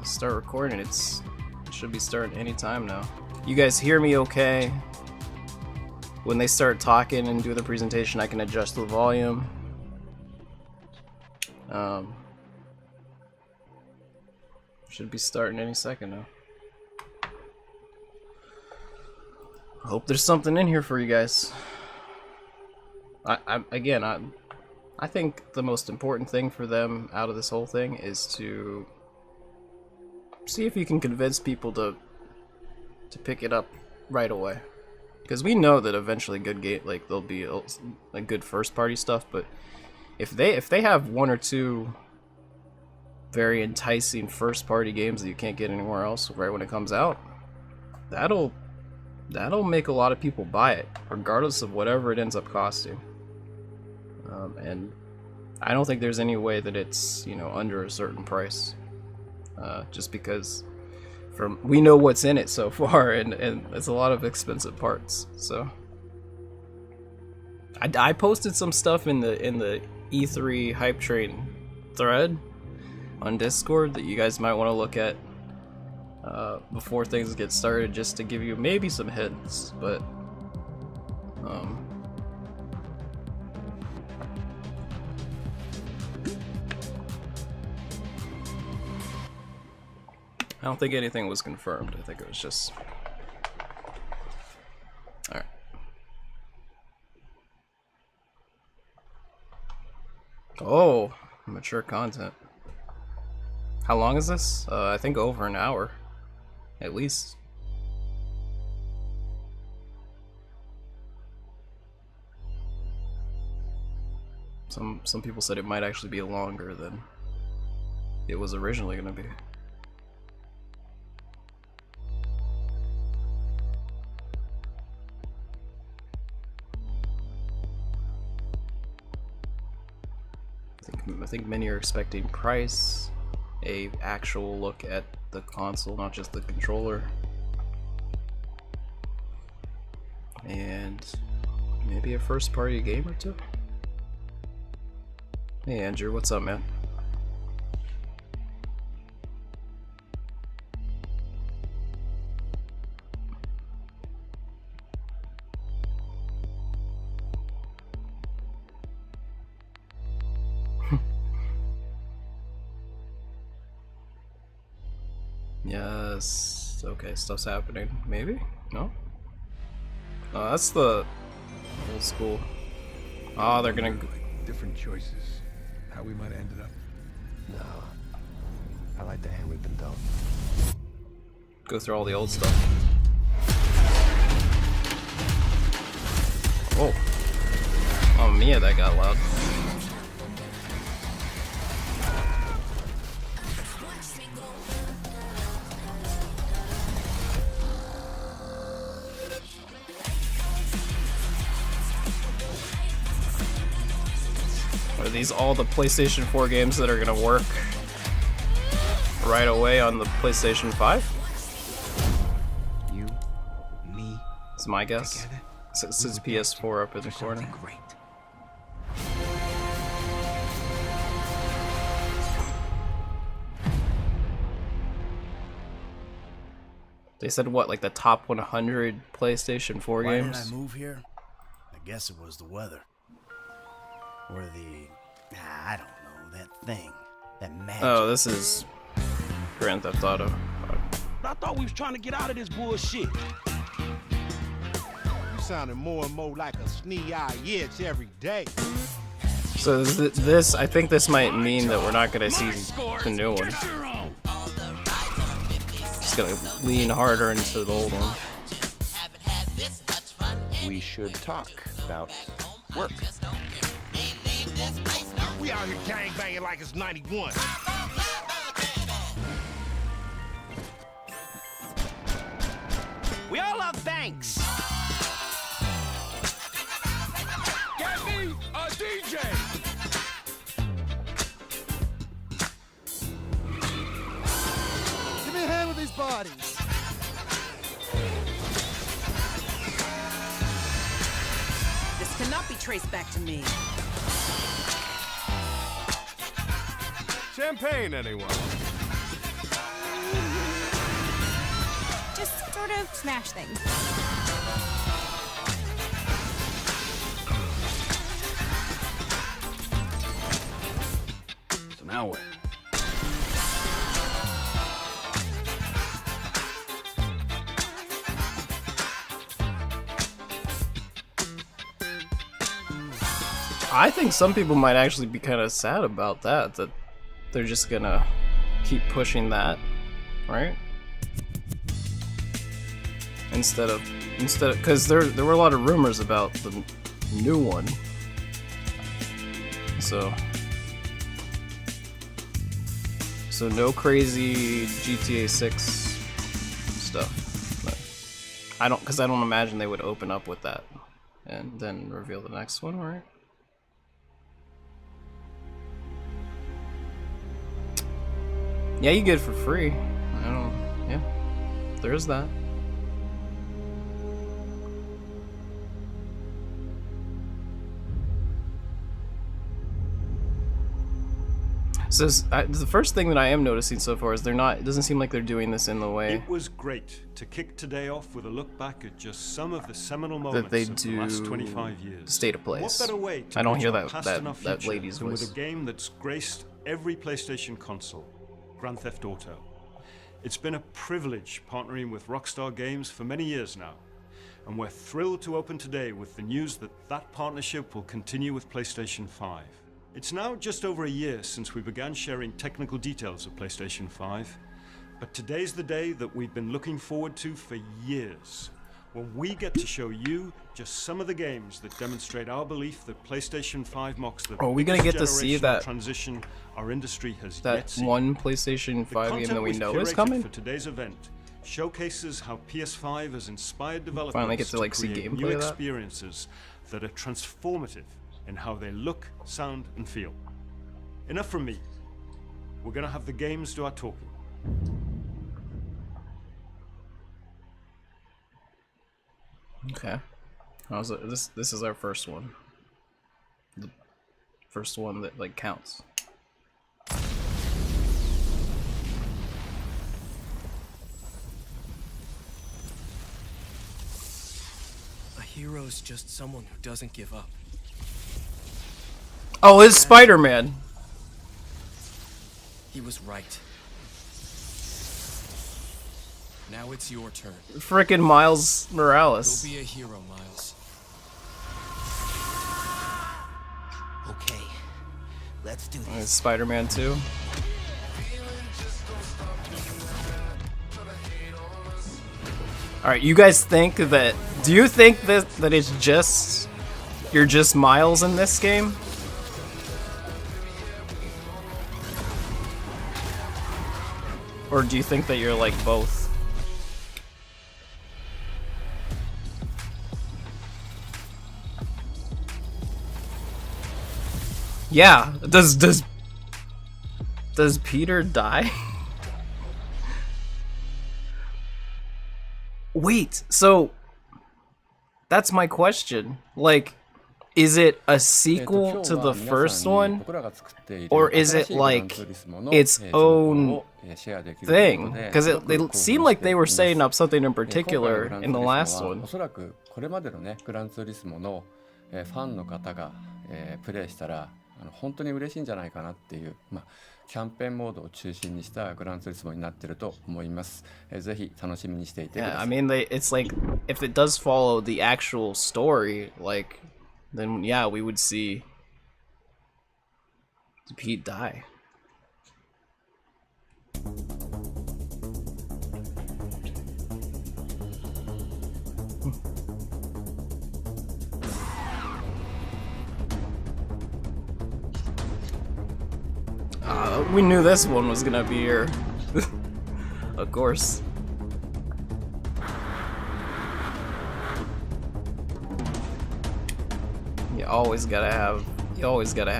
start recording. It should be starting any time now. You guys hear me okay? When they start talking and do the presentation, I can adjust the volume. Should be starting any second now. I hope there's something in here for you guys. I think the most important thing for them out of this whole thing is to see if you can convince people to pick it up right away. Because we know that eventually there'll be a good first party stuff, but if they have one or two very enticing first party games that you can't get anywhere else right when it comes out, that'll make a lot of people buy it, regardless of whatever it ends up costing. And I don't think there's any way that it's, you know, under a certain price, just because we know what's in it so far, and it's a lot of expensive parts. So I posted some stuff in the E3 hype train thread on Discord that you guys might want to look at before things get started, just to give you maybe some hints. But I don't think anything was confirmed. I think it was just... Alright. Oh, mature content. How long is this? I think over an hour. At least. Some people said it might actually be longer than it was originally going to be. I think many are expecting price, a actual look at the console, not just the controller, and maybe a first party game or two. Hey Andrew, what's up, man? Yes. Okay, stuff's happening. Maybe? No? Oh, that's the old school. Oh, they're gonna... Different choices. How we might have ended up. No. I like the hand we've been dealt. Go through all the old stuff. Whoa. Oh, Mia, that got loud. Are these all the PlayStation 4 games that are gonna work right away on the PlayStation 5? You, me, It's my guess. together, It says PS4 up in the corner. something great. They said what, like the top 100 PlayStation 4 Why games? did I move here? I guess it was the weather. Or I don't know, that thing. That magic. Oh, this is Grand Theft Auto. I thought we was trying to get out of this bullshit. You sounding more and more like a snee-eye itch every day. So this, I think this might mean that we're not gonna see the new one. It's gonna lean harder into the old one. We should talk about work. We out here gangbanging like it's 91. We all love banks. Get me a DJ! Give me a hand with these bodies. This cannot be traced back to me. Champagne, anyone? smash things. So now what? I think some people might actually be kind of sad about that they're just gonna keep pushing that, right? Instead of because there were a lot of rumors about the new one, so no crazy GTA 6 stuff. But I don't imagine they would open up with that and then reveal the next one, right? Yeah, you get it for free. I don't. Yeah, there is that. So the first thing that I am noticing so far is it doesn't seem like they're doing this in the way It was great to kick today off with a look back at just some of the seminal that moments they of the do last 25 years. State of Place. What better way to I don't bridge hear our that past that and our that future lady's than with voice. a game that's graced every PlayStation console, Grand Theft Auto. It's been a privilege partnering with Rockstar Games for many years now, and we're thrilled to open today with the news that that partnership will continue with PlayStation 5. It's now just over a year since we began sharing technical details of PlayStation 5, but today's the day that we've been looking forward to for years, when we get to show you just some of the games that demonstrate our belief that PlayStation 5 marks the Are we gonna biggest get to see generational that transition our industry has yet that seen. one PlayStation 5 game that we know is coming? For today's event showcases how PS5 has inspired developers Finally get to like see create gameplay new of that. experiences that are transformative in how they look, sound, and feel. Enough from me. We're gonna have the games do our talking. Okay. How's it? This is our first one. The first one that like counts. A hero is just someone who doesn't give up. Oh, it's Spider-Man. He was right. Now it's your turn. Frickin' Miles Morales. Go be a hero, Miles. Okay, let's do It's this. Spider-Man 2. Alright, you guys think that... Do you think that it's just... You're just Miles in this game? Or do you think that you're like both? Yeah, does Peter die? Wait, so that's my question. Like, is it a sequel to the first one? Or is it like its own thing? Because it seemed like they were setting up something in particular in the last one. おそらくこれまでのねグランツーリスモのファンの方がプレイしたら本当に嬉しいんじゃないかなっていうキャンペーンモードを中心にしたグランツーリスモになってると思います。ぜひ楽しみにしていてくだ Yeah, さ I い。 mean, it's like if it does follow the actual story, like then yeah, we would see Pete die. We knew this one was gonna be here. Of course. You always gotta have it. You always gotta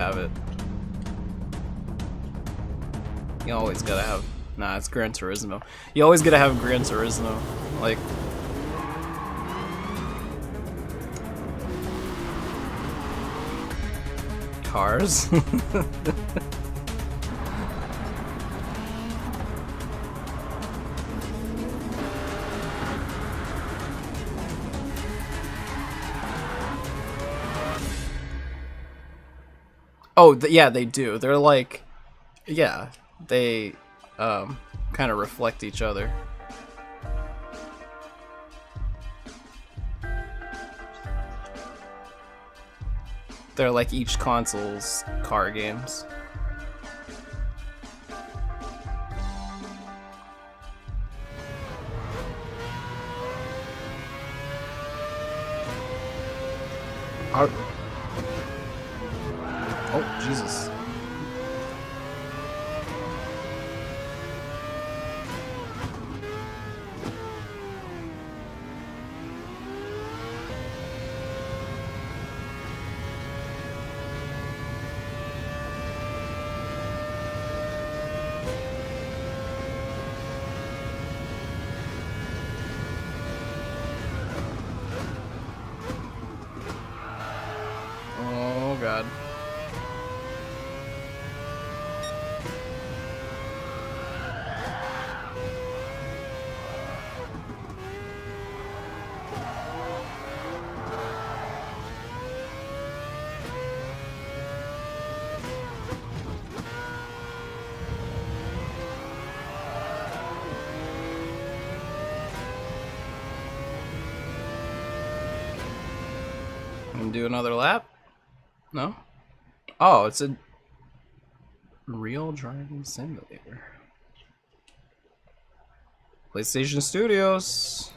have, nah, it's Gran Turismo. You always gotta have Gran Turismo. Like, cars. Oh, yeah, they do. They're like, yeah, they kind of reflect each other. They're like each console's car games. Oh, Jesus. Oh, God. And do another lap? No? Oh, it's a real driving simulator. PlayStation Studios.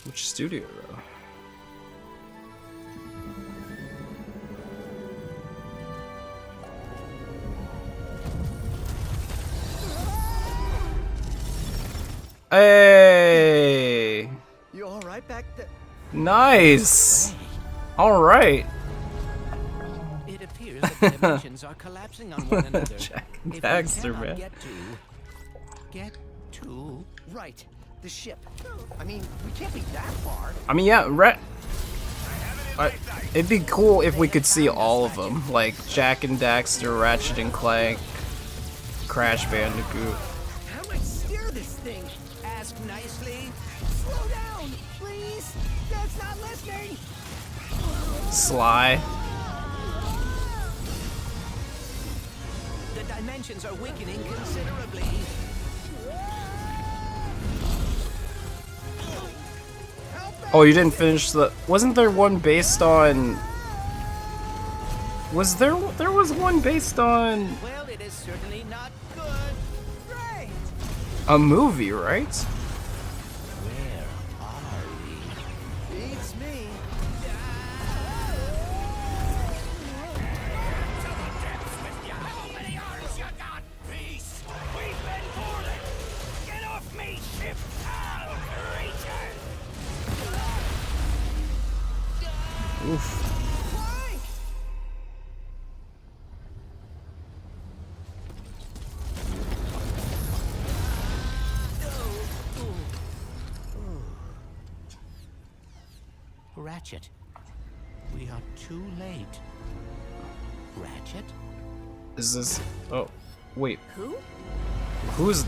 Which studio, though? Hey! You all right back there? Nice! Alright. It appears that the dimensions are collapsing on one another. Jack If we Daxter, cannot man. Get to right, the ship. I mean, we can't be that far. I mean, yeah, it'd be cool if we could see all of them, like Jack and Daxter, Ratchet and Clank, Crash Bandicoot. How do I steer this thing? Ask nicely. Slow down, please. That's not listening. Sly. The dimensions are weakening considerably. Oh, you didn't finish the... Wasn't there one based on... Was there was one based on Well, it is certainly not good. Right. a movie, right? Where are we? Beats me. How many arms you got, beast? We've been boarded. Get off me, ship. I'll return. Oof. Ratchet, we are too late. Ratchet? Is this... Oh, wait. Who? Who's...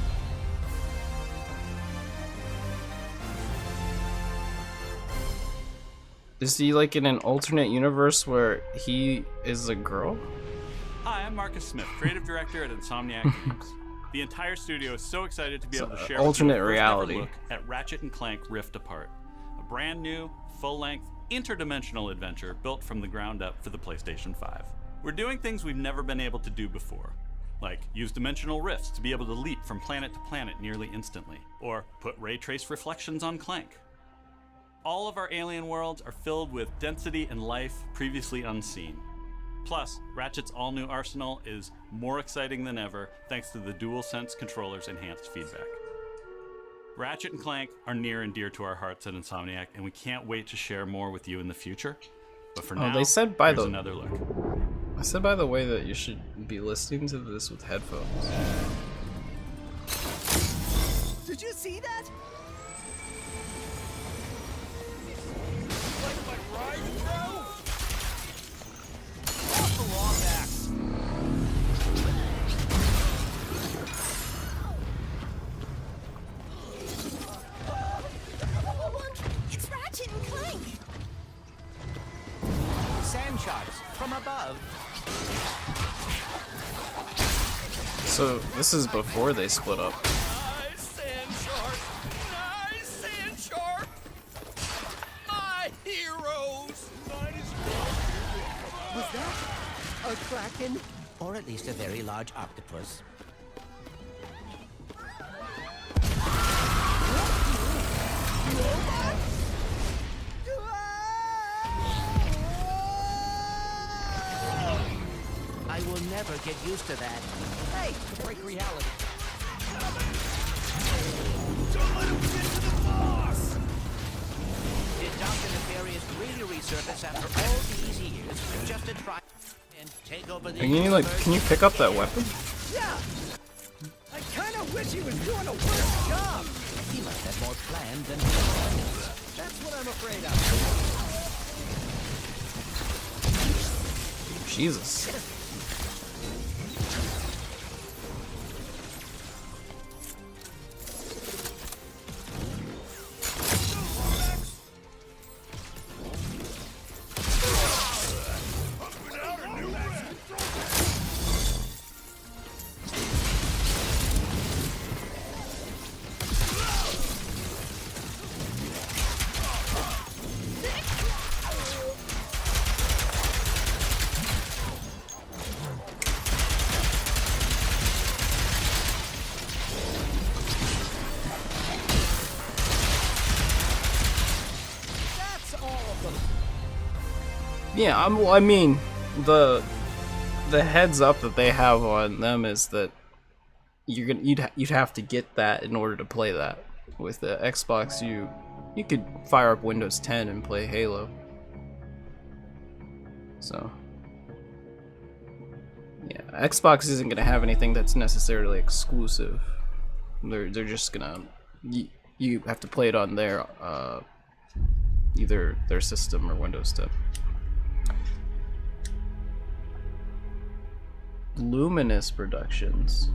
Is he like in an alternate universe where he is a girl? Hi, I'm Marcus Smith, creative director at Insomniac Games. The entire studio is so excited to be able to share alternate with you the first ever reality. look at Ratchet and Clank Rift Apart, a brand new, full-length, interdimensional adventure built from the ground up for the PlayStation 5. We're doing things we've never been able to do before, like use dimensional rifts to be able to leap from planet to planet nearly instantly, or put ray trace reflections on Clank. All of our alien worlds are filled with density and life previously unseen. Plus, Ratchet's all-new arsenal is more exciting than ever thanks to the DualSense controller's enhanced feedback. Ratchet and Clank are near and dear to our hearts at Insomniac, and we can't wait to share more with you in the future. But for now, they said by here's the... another look. I said, by the way, that you should be listening to this with headphones. Did you see that? So this is before they split up. Nice sand shark! Nice sand shark! My heroes! Was that a kraken? Or at least a very large octopus? I will never get used to that. Hey, break reality. Don't let him get to the boss! Did Dr. Nefarious really resurface after all these years just to try and take over the Can you pick up that weapon? Yeah! I kinda wish he was doing a worse job! He must have more planned than plans. That's what I'm afraid of. Jesus. Yeah, I mean, the heads up that they have on them is that you'd have to get that in order to play that. With the Xbox, you could fire up Windows 10 and play Halo. So yeah, Xbox isn't gonna have anything that's necessarily exclusive. They're just gonna you have to play it on their either their system or Windows 10. Luminous Productions.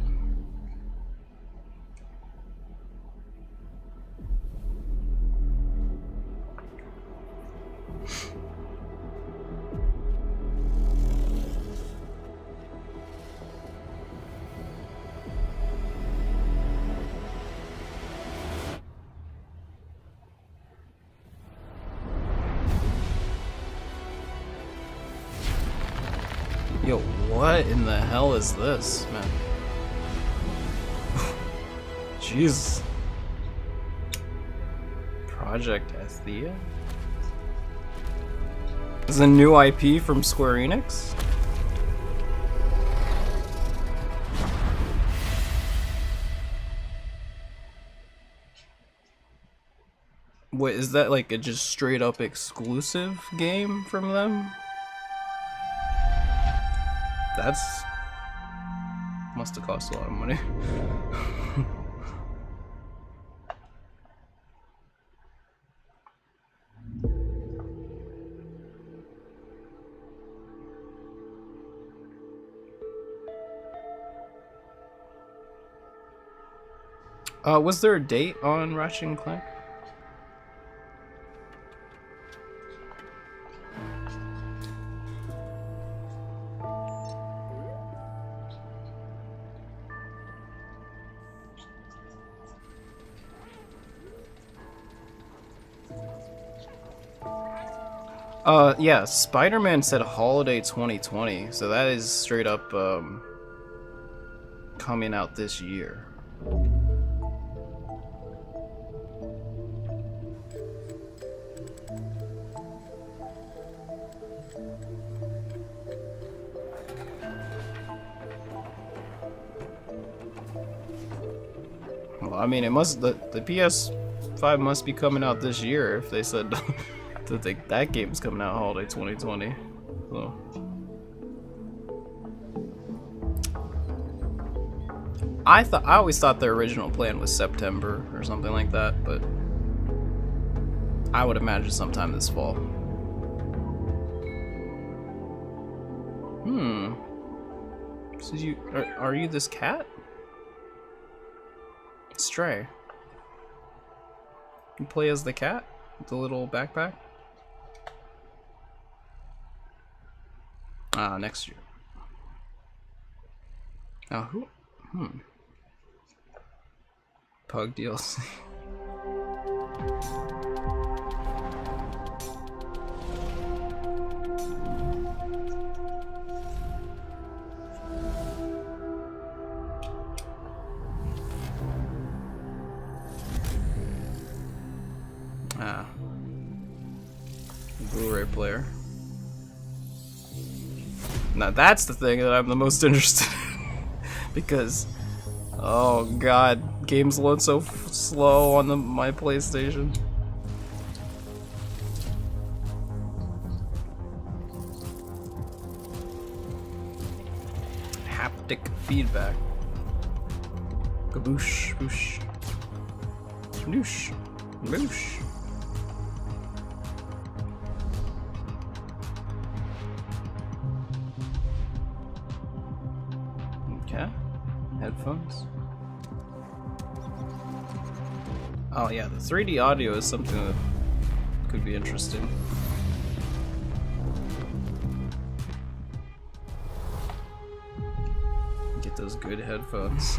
Yo, what in the hell is this, man? Jeez. Project Athea? Is a new IP from Square Enix? Wait, is that like a just straight up exclusive game from them? That's must have cost a lot of money. Was there a date on Ratchet and Clank? Yeah, Spider-Man said holiday 2020, so that is straight up, coming out this year. Well, I mean, it must, the PS5 must be coming out this year if they said that that game's coming out holiday 2020. So I always thought their original plan was September or something like that, but I would imagine sometime this fall. So are you this cat? Stray. You play as the cat? With the little backpack? Next year. Now who Pug DLC. Ah. Blu-ray player. Now that's the thing that I'm the most interested in. Because, oh god, games load so slow on my PlayStation. Haptic feedback. Kaboosh, boosh. Noosh. Moosh. Okay. Headphones. Oh yeah, the 3D audio is something that could be interesting. Get those good headphones.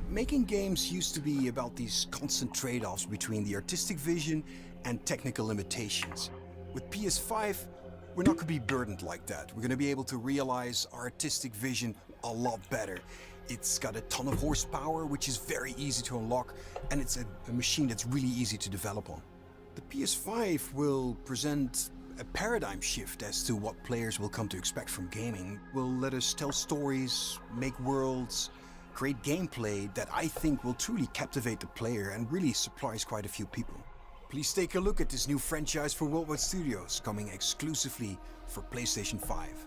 Making games used to be about these constant trade-offs between the artistic vision and technical limitations. With PS5, we're not going to be burdened like that. We're going to be able to realize our artistic vision a lot better. It's got a ton of horsepower, which is very easy to unlock, and it's a machine that's really easy to develop on. The PS5 will present a paradigm shift as to what players will come to expect from gaming. Will let us tell stories, make worlds, create gameplay that I think will truly captivate the player and really surprise quite a few people. Please take a look at this new franchise for Worldwide Studios, coming exclusively for PlayStation 5.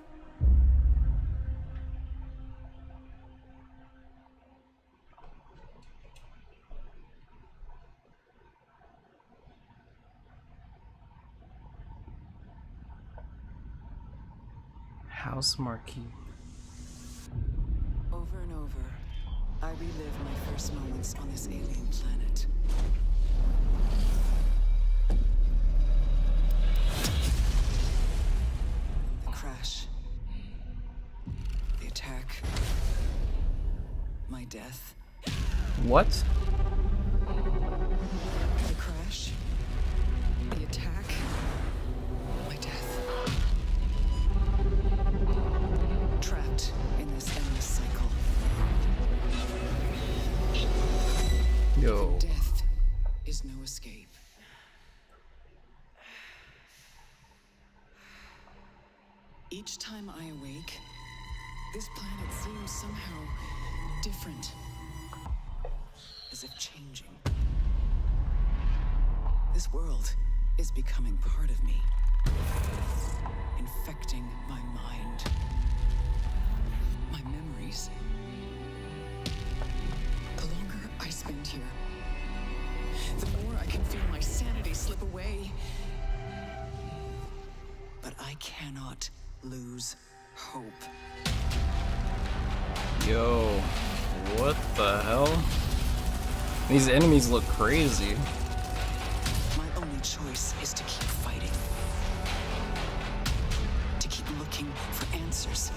House Marquee. Over and over, I relive my first moments on this alien planet. The crash. The attack. My death. What? The crash. The attack. My death. Trapped in this endless cycle. Yo. Death is no escape. Each time I awake, this planet seems somehow different. As if changing. This world is becoming part of me. Infecting my mind. My memories. The longer I spend here, the more I can feel my sanity slip away. But I cannot lose hope. Yo, what the hell? These enemies look crazy. My only choice is to keep fighting. To keep looking for answers.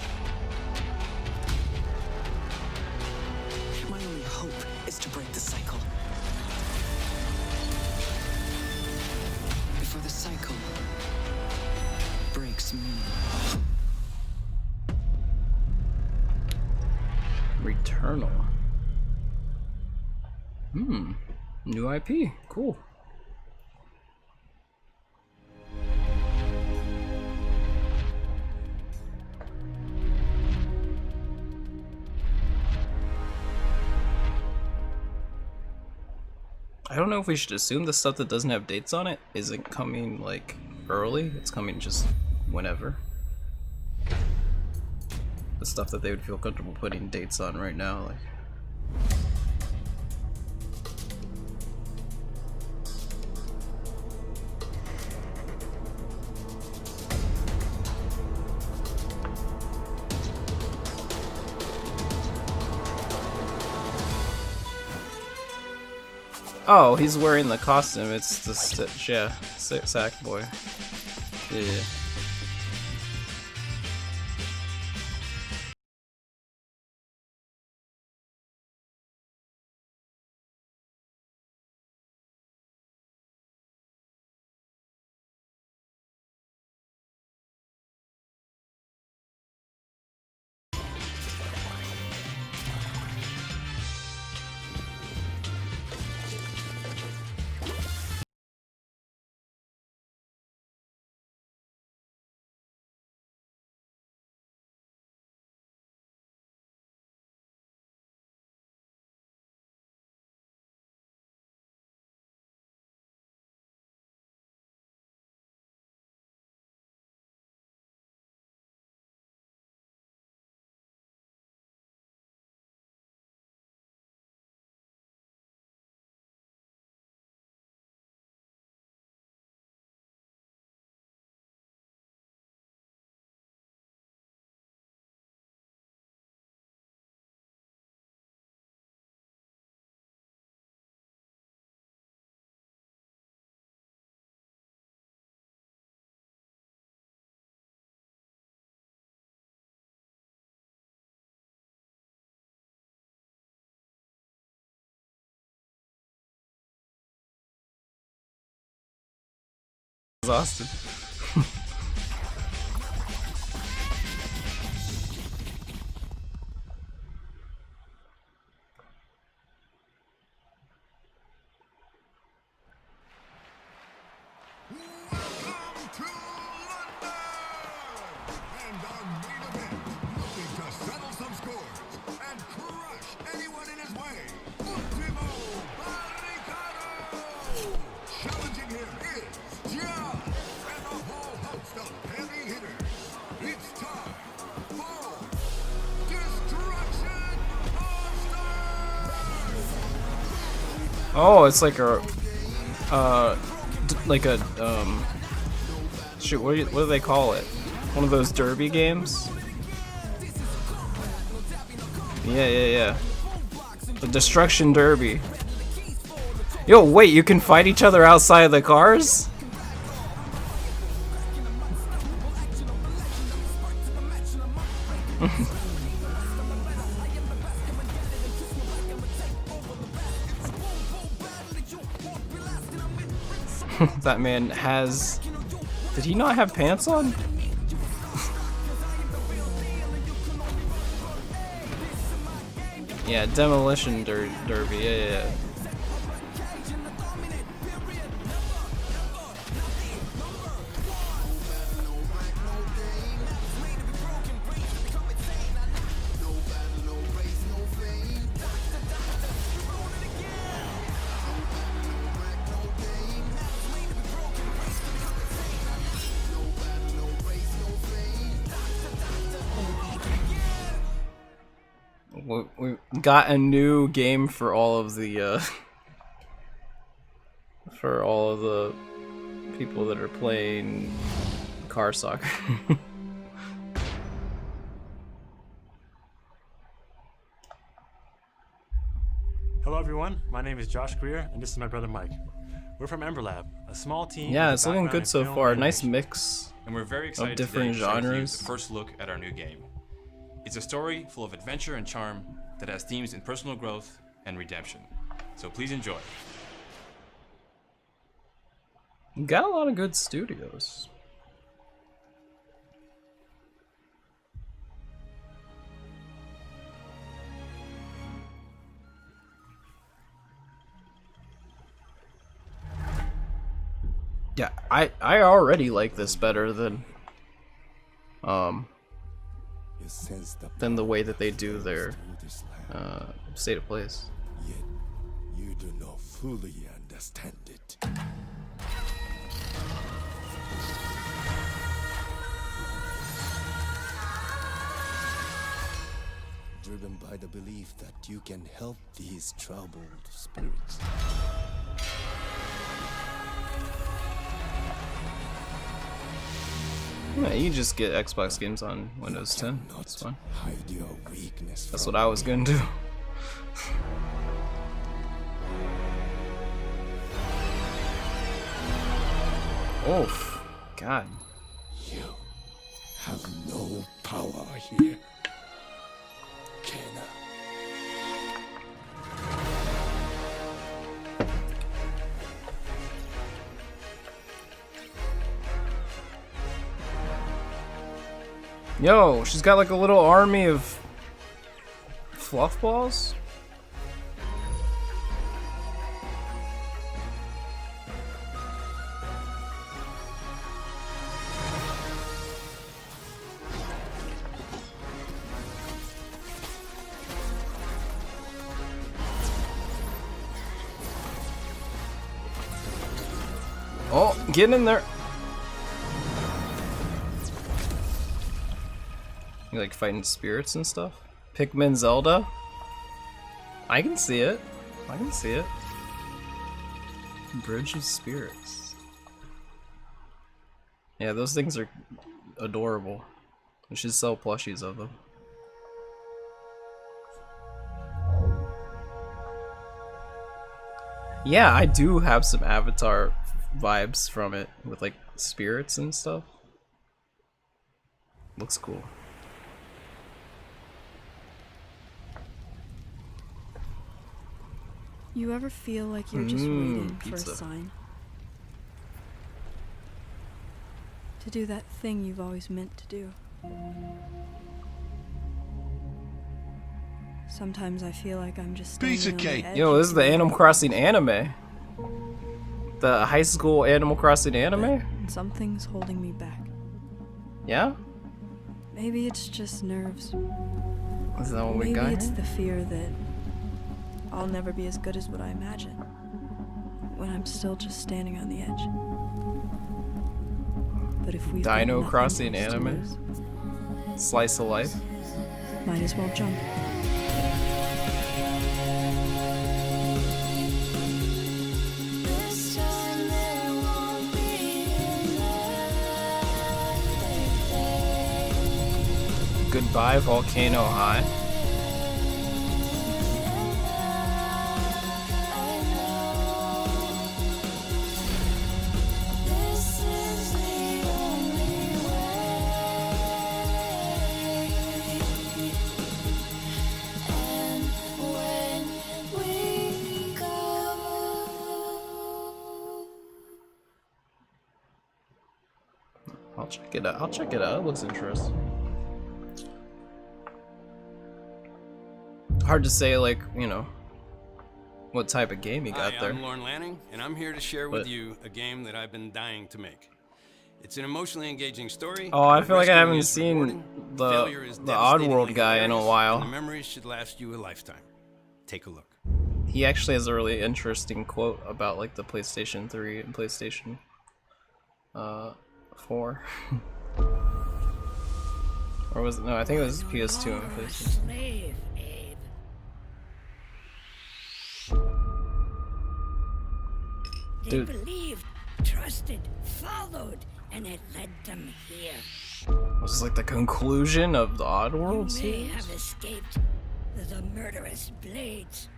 My only hope is to break the cycle. Before the cycle breaks me. Returnal. New IP. Cool. I don't know if we should assume the stuff that doesn't have dates on it isn't coming like early. It's coming just whenever. The stuff that they would feel comfortable putting dates on right now, like. Oh, he's wearing the costume. It's the sack boy. Yeah. exhausted. Oh, it's like a, shoot, what do they call it? One of those derby games? Yeah. The Destruction Derby. Yo, wait, you can fight each other outside the cars? That man has... Did he not have pants on? Yeah, Demolition Derby, yeah. We got a new game for all of the people that are playing car soccer. Hello everyone, my name is Josh Greer, and this is my brother Mike. We're from Ember Lab, a small team. Yeah, with it's a looking background good in so film far. and Nice animation. mix And we're very excited of different today to share with you genres. the first look at our new game. It's a story full of adventure and charm that has themes in personal growth and redemption. So please enjoy. Got a lot of good studios. Yeah, I already like this better than the way that they do their state of plays. Yet you do not fully understand it. Driven by the belief that you can help these troubled spirits. Yeah, you can just get Xbox games on Windows 10. That's fine. Hide your weakness. That's what I was gonna do. Oof. God. You have no power here. Kenna. Yo, she's got like a little army of fluff balls. Oh, get in there. You like fighting spirits and stuff? Pikmin Zelda? I can see it. I can see it. Bridge of Spirits. Yeah, those things are adorable. We should sell plushies of them. Yeah, I do have some Avatar vibes from it with like spirits and stuff. Looks cool. You ever feel like you're just waiting for a pizza. sign? To do that thing you've always meant to do. Sometimes I feel like I'm just Piece of standing on the cake. edge Yo, this of is the doing Animal Crossing anime. The high school Animal Crossing anime? and something's holding me back. Yeah? Maybe it's just nerves. Is that what we Maybe got it's here? the fear that I'll never be as good as what I imagine when I'm still just standing on the edge. But if we've got Dino nothing Crossing else to anime? lose, Slice of life? might as well jump. Goodbye, Volcano High. I'll check it out. I'll check it out. It looks interesting. Hard to say, like, you know, what type of game you got Hi, there. I'm Lorne Lanning, and I'm here to share But- with you a game that I've been dying to make. It's an emotionally engaging story. Oh, I feel like I Rescuing haven't is seen rewarding, failure is the Oddworld devastatingly guy in a hilarious, while. And the memories should last you a lifetime. Take a look. He actually has a really interesting quote about like the PlayStation 3 and PlayStation 4. Or was it? No, I think it was PS2 and PlayStation. Slave, Abe. They Dude. believed, trusted, followed, and it led them here. Was this like the conclusion of the Oddworld You may series? have escaped the murderous blades,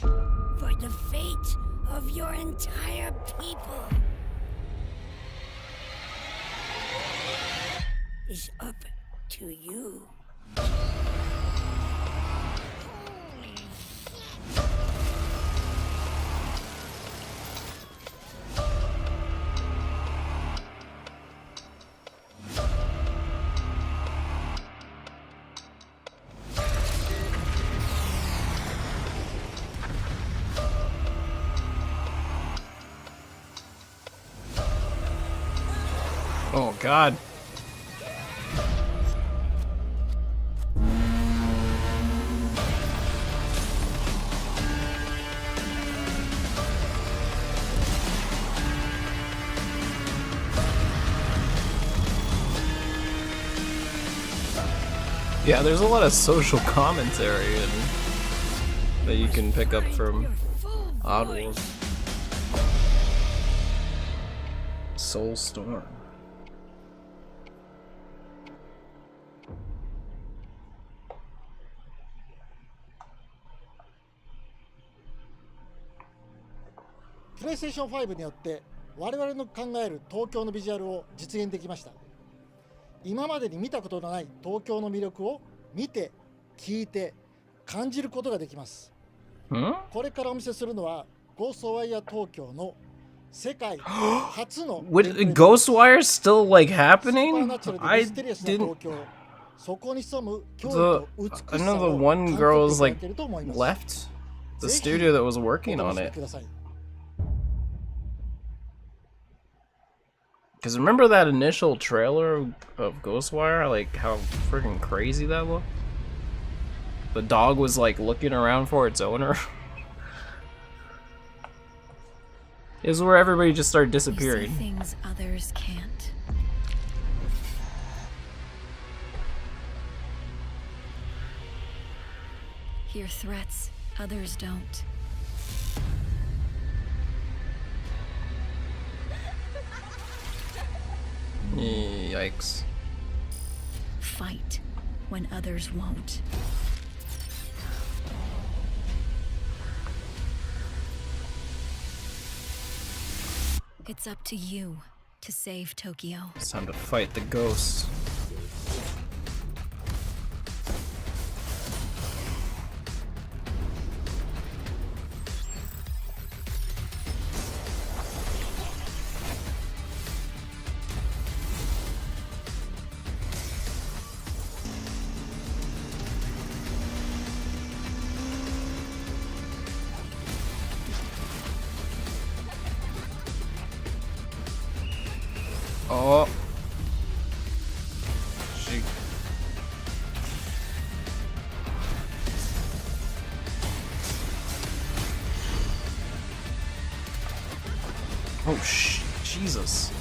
but the fate of your entire people is up to you. Oh God. Yeah, there's a lot of social commentary that you can pick up from Oddworld. Soulstorm. PlayStation 5によって我々の考える東京のビジュアルを実現できました。今までに見たことのない東京の魅力を見て、聞いて、感じることができます。これからお見せするのはゴーストワイヤー東京の世界初の Wait, Ghostwire still like happening? I ミステリアスな東 didn't. 京。そこに潜む驚異 The と美し I さ know the を one 感 girl's じていただ like けると思います。 left the ぜひ studio that was お working 楽 on しみ it. ください。 Cause remember that initial trailer of Ghostwire? Like how freaking crazy that looked? The dog was like looking around for its owner. It was where everybody just started We see disappearing. things others can't. Hear threats others don't. Yikes. Fight when others won't. It's up to you to save Tokyo. It's time to fight the ghosts. Oh. She. Oh, Jesus.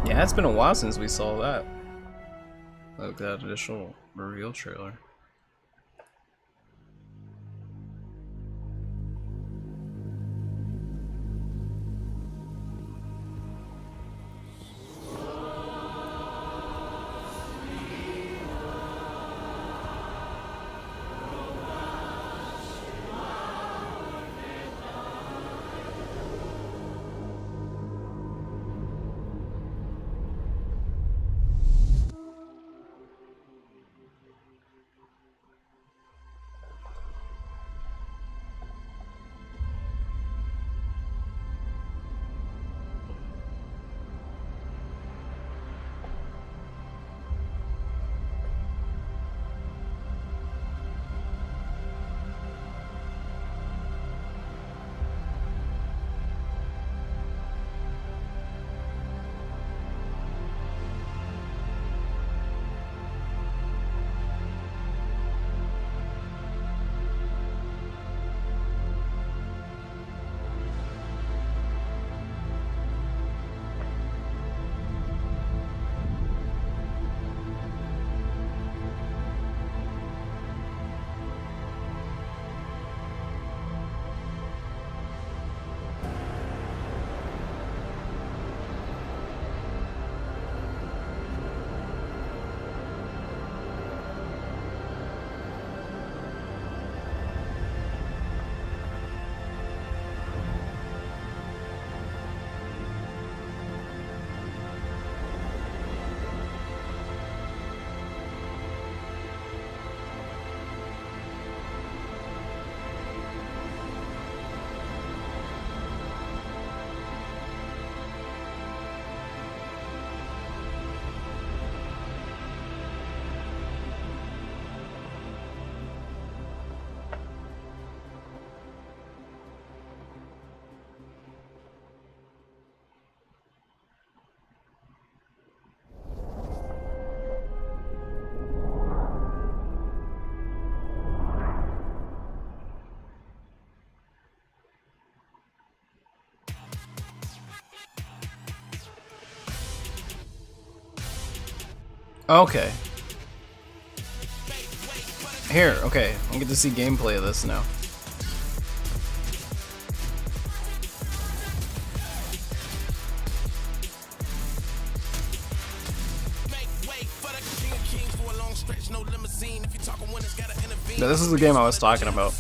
Yeah, it's been a while since we saw that. Like that initial reveal trailer. Okay. Here, okay. I get to see gameplay of this now. Now, this is the game I was talking about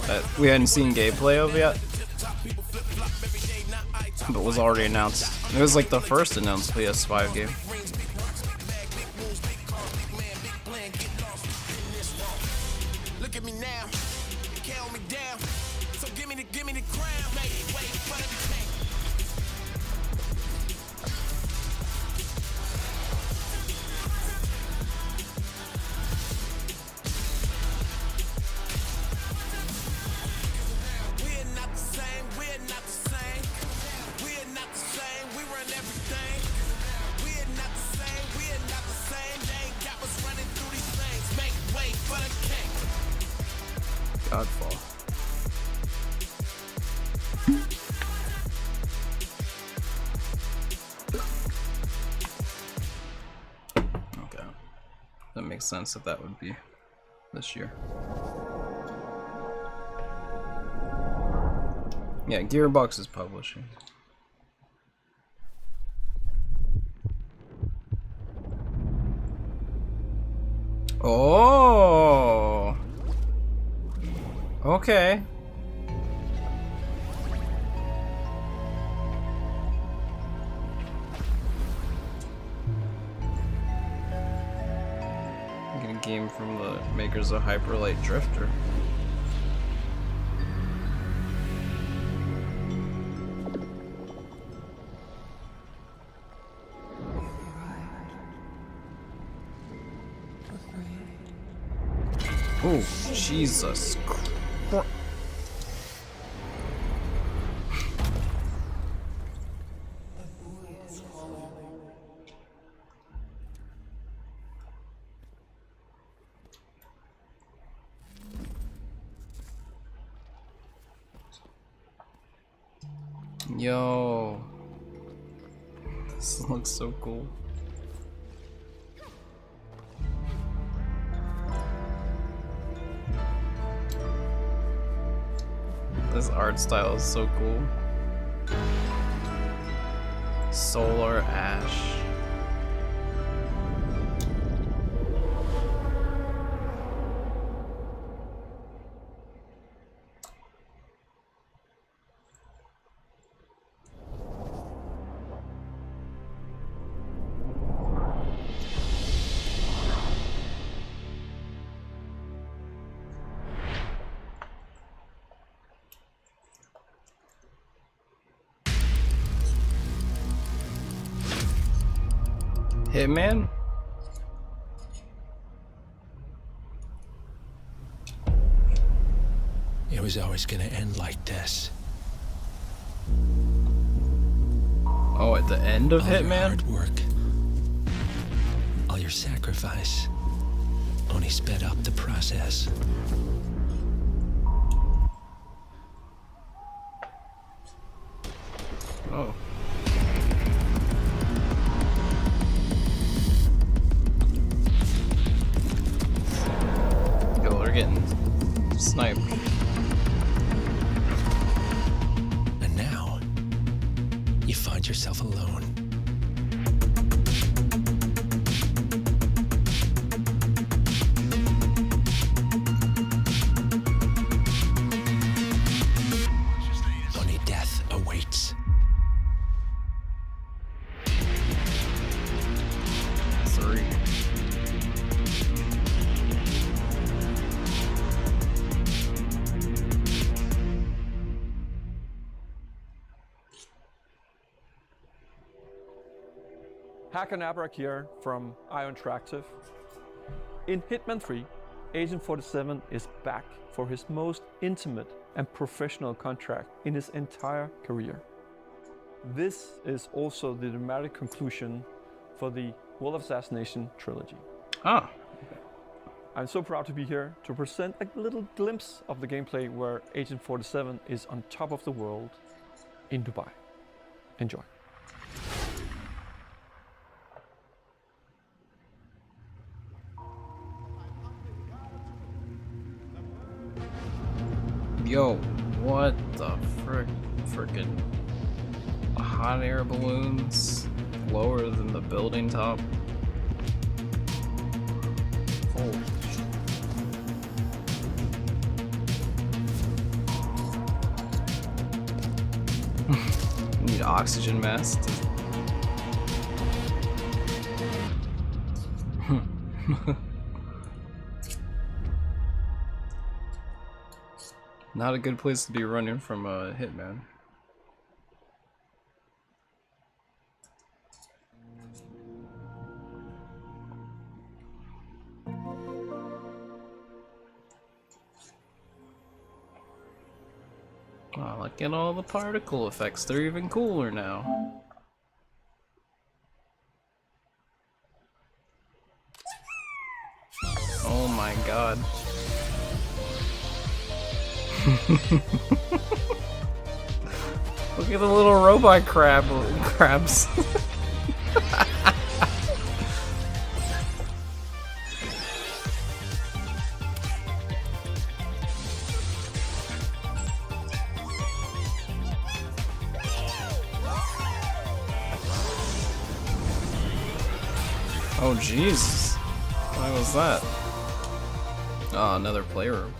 that we hadn't seen gameplay of yet, but was already announced. It was like the first announced PS5 game. Godfall. Okay. That makes sense that that would be this year. Yeah, Gearbox is publishing. Oh. Okay. game from the makers of Hyper Light Drifter. Oh, Jesus Christ. Yo, this looks so cool. This art style is so cool. Solar ash. Hitman? It was always gonna end like this. Oh, at the end of all your Hitman? hard work, all your sacrifice, only sped up the process. Oh. Yo, they're getting sniped. And now, you find yourself alone. Only death awaits. Three. Hacker Nabrak here from IO Interactive. In Hitman 3, Agent 47 is back for his most intimate and professional contract in his entire career. This is also the dramatic conclusion for the World of Assassination trilogy. Ah. I'm so proud to be here to present a little glimpse of the gameplay where Agent 47 is on top of the world in Dubai. Enjoy. Yo, what the frickin' hot air balloons lower than the building top? Holy shit. Need oxygen masks. Not a good place to be running from a hitman. Oh, look at all the particle effects. They're even cooler now. Oh my god. Look at the little robot crabs. Oh Jesus. Why was that? Oh, another playroom.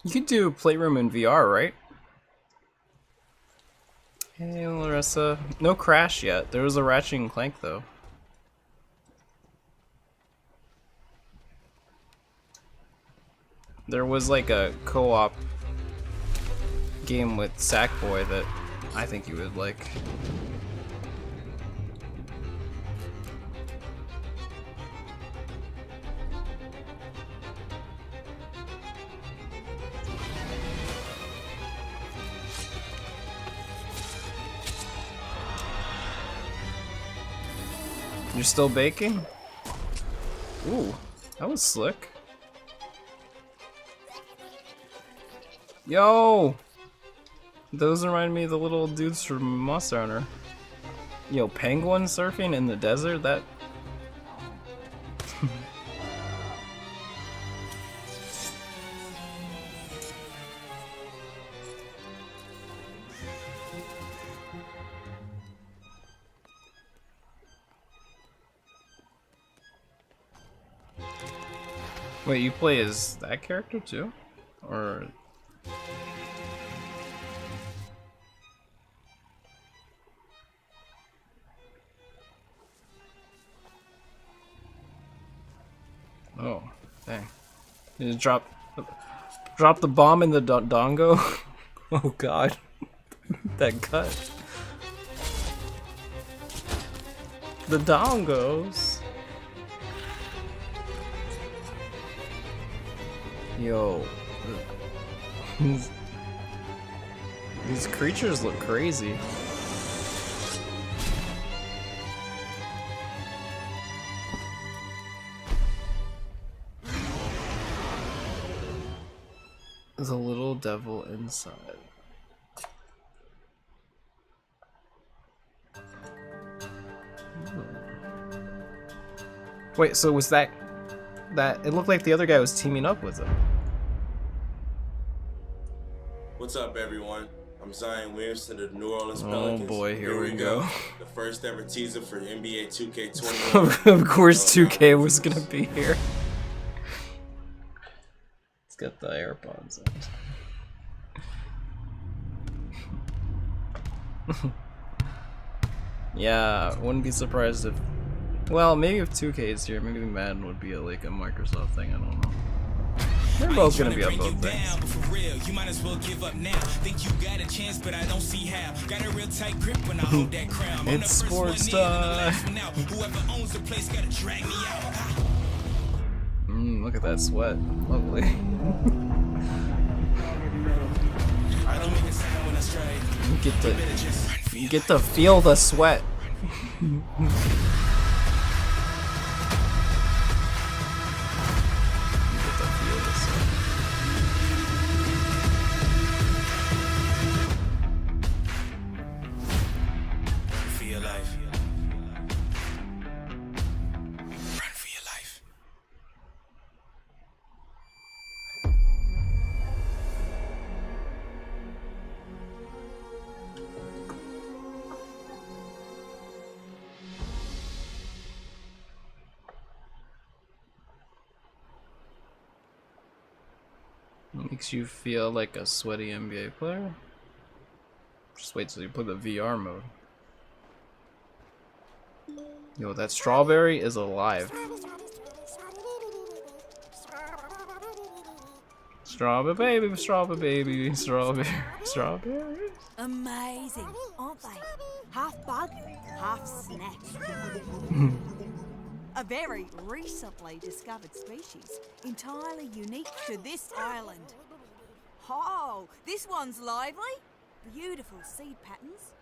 You could do Playroom in VR, right? Hey, Larissa. No Crash yet. There was a Ratchet and Clank, though. There was like a co-op game with Sackboy that I think you would like. You're still baking? Ooh, that was slick. Yo! Those remind me of the little dudes from Monster Hunter. Yo, penguin surfing in the desert? That... Wait, you play as that character too? Or... Oh, dang. You just drop the bomb in the dongo? Oh god. That cut. The dongos. Yo. These creatures look crazy. There's a little devil inside. Wait, so was that it looked like the other guy was teaming up with him. What's up, everyone? I'm Zion Williamson of the New Orleans Oh Pelicans. boy, here we go. The first ever teaser for NBA 2K21. Of course 2K was gonna be here. Let's get the AirPods in. Yeah, wouldn't be surprised if... Well, maybe if 2K is here, maybe Madden would be like a Microsoft thing, I don't know. They're both gonna be on both things. For real, you might as well give up now. Think you got a chance, but I don't see how. Got a real tight grip when I hold that crown. It's sports time. Whoever owns the place gotta drag me out. Look at that sweat. Lovely. I don't make a sound when I strike. You get to feel the sweat. Makes you feel like a sweaty NBA player? Just wait till you play the VR mode. Yo, that strawberry is alive. Strawberry baby, strawberry baby, strawberry, strawberry. Amazing, aren't they? Half bug, half snack. A very recently discovered species, entirely unique to this island. Oh, this one's lively. Beautiful seed patterns.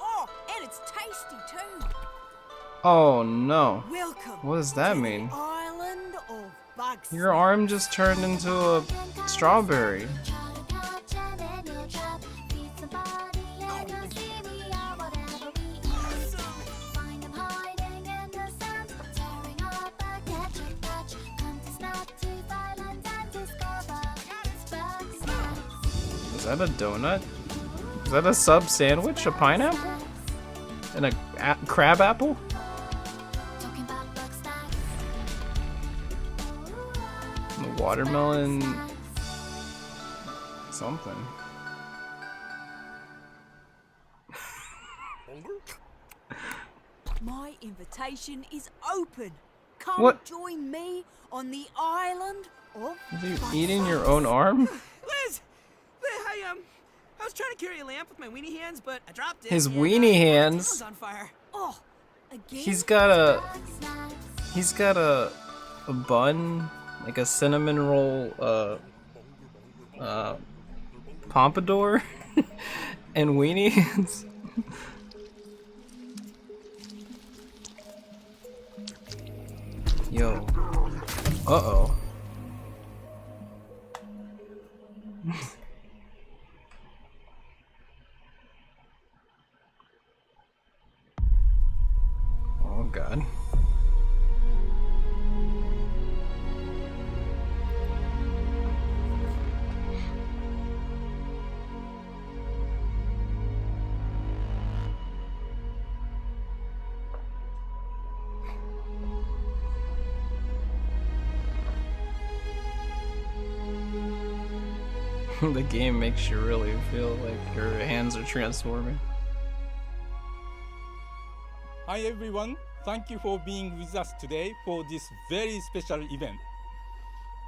Oh, and it's tasty too. Oh no. Welcome. What does that mean? Island of bugs. Your arm just turned into a strawberry. Is that a donut? Is that a sub sandwich? A pineapple? And a crab apple? Watermelon something. My invitation is open. Come What? join me on the island of... Are you eating your own arm? Liz, I was trying to carry a lamp with my weenie hands, but I dropped it. His and, weenie the hands. town's on fire. Oh, again? He's got a bun, like a cinnamon roll, pompadour, and weenie hands. Yo. Uh-oh. Oh god. The game makes you really feel like your hands are transforming. Hi everyone, thank you for being with us today for this very special event.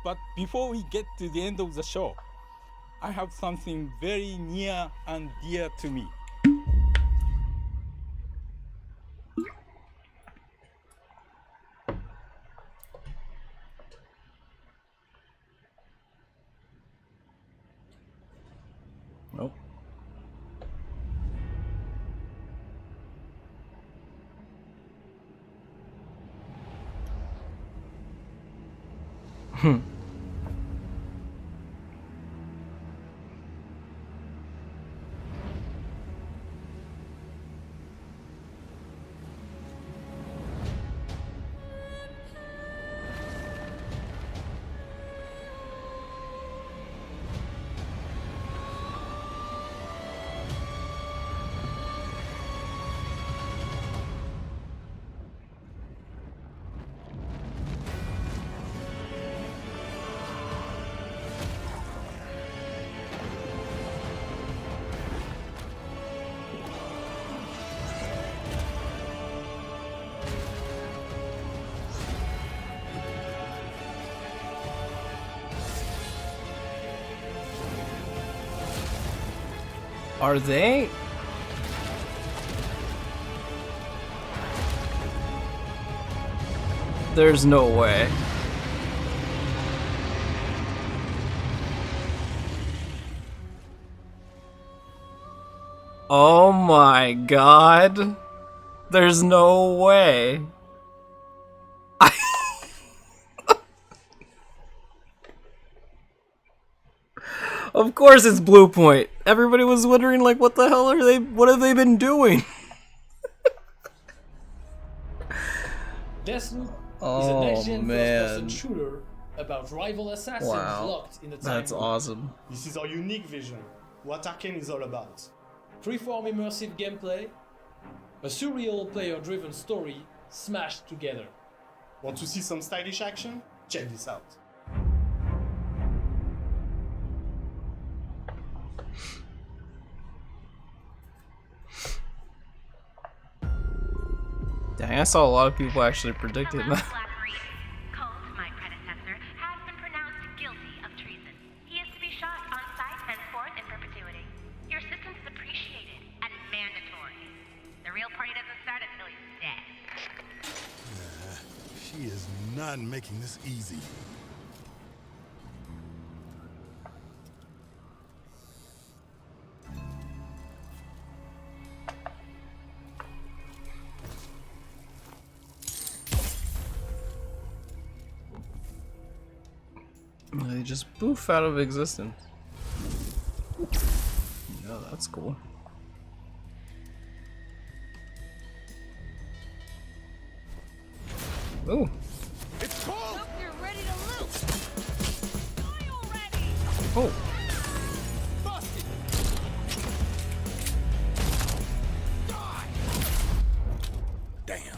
But before we get to the end of the show, I have something very near and dear to me. Nope. Are they? There's no way. Oh my god. There's no way. Of course it's Blue Point. Everybody was wondering like what the hell are they, what have they been doing? Deathloop is a Oh next-gen man. first-person shooter about rival assassins Wow. locked in the time That's loop. awesome. This is our unique vision, what Arcane is all about. Freeform immersive gameplay, a surreal player-driven story smashed together. Want to see some stylish action? Check this out. Dang, I saw a lot of people actually predicting that. my predecessor, has been pronounced guilty of treason. He is to be shot on sight henceforth in perpetuity. Your assistance is appreciated and mandatory. The real party doesn't start until he's dead. She is not making this easy. They just poof out of existence. Yeah, that's cool. Ooh. It's cold! Hope you're ready to loot! Die already! Oh. Busted! Die! Damn.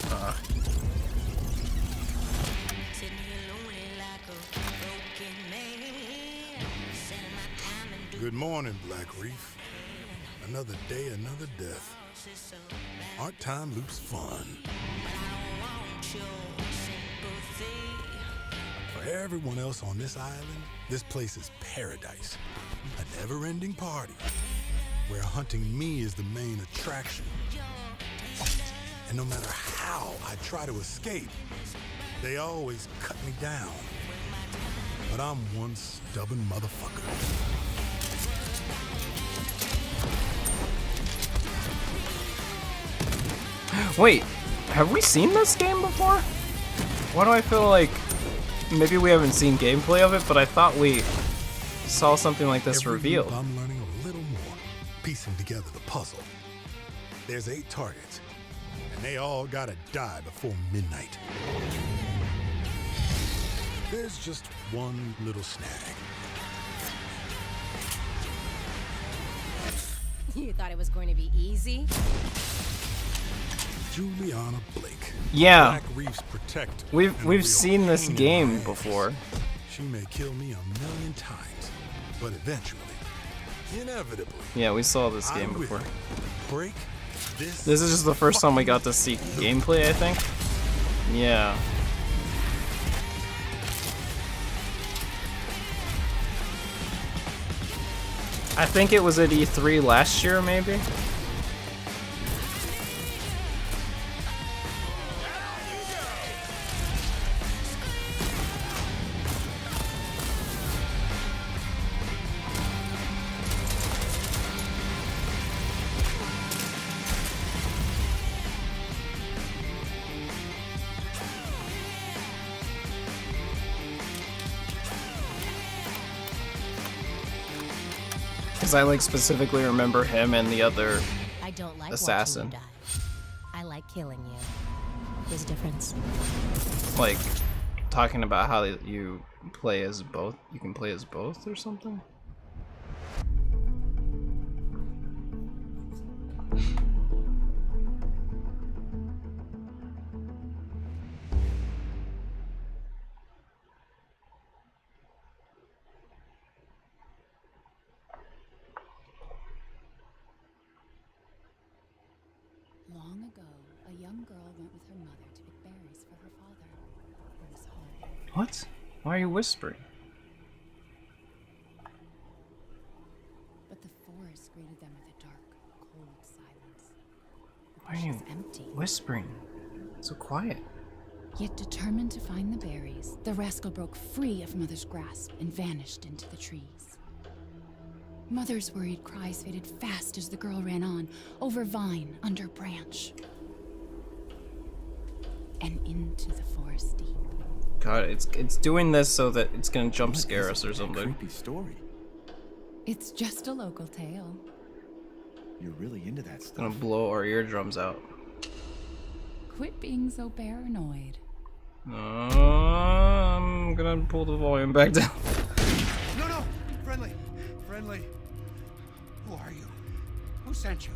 Sitting here lonely like a broken man. Good morning, Black Reef. Another day, another death. Aren't time loops fun? For everyone else on this island, this place is paradise. A never-ending party where hunting me is the main attraction. And no matter how I try to escape, they always cut me down. But I'm one stubborn motherfucker. Wait, have we seen this game before? Why do I feel like maybe we haven't seen gameplay of it, but I thought we saw something like this revealed. I'm learning a little more, piecing together the puzzle. There's 8 targets, and they all gotta die before midnight. There's just one little snag. You thought it was going to be easy? Juliana Blake. Yeah. Black Reef's protector. We've seen this game before. She may kill me 1,000,000 times, but eventually, inevitably. Yeah, we saw this game before. Break this. This is just the first time we got to see gameplay, I think. Yeah. I think it was at E3 last year, maybe? Because I like specifically remember him and the other I don't like assassin. watching you die. I like killing you. There's a difference. Like talking about how you play as both. You can play as both or something. Long ago, a young girl went with her mother to pick berries for her father. It was hard. What? Why are you whispering? But the forest greeted them with a dark, cold silence. The Why are bush you was empty. whispering? So quiet. Yet determined to find the berries, the rascal broke free of Mother's grasp and vanished into the trees. Mother's worried cries faded fast as the girl ran on, over vine, under branch, and into the forest deep. God, it's doing this so that it's gonna jump scare us or something. Creepy story. It's just a local tale. You're really into that stuff. Gonna blow our eardrums out. Quit being so paranoid. I'm gonna pull the volume back down. No, friendly. Who are you? Who sent you?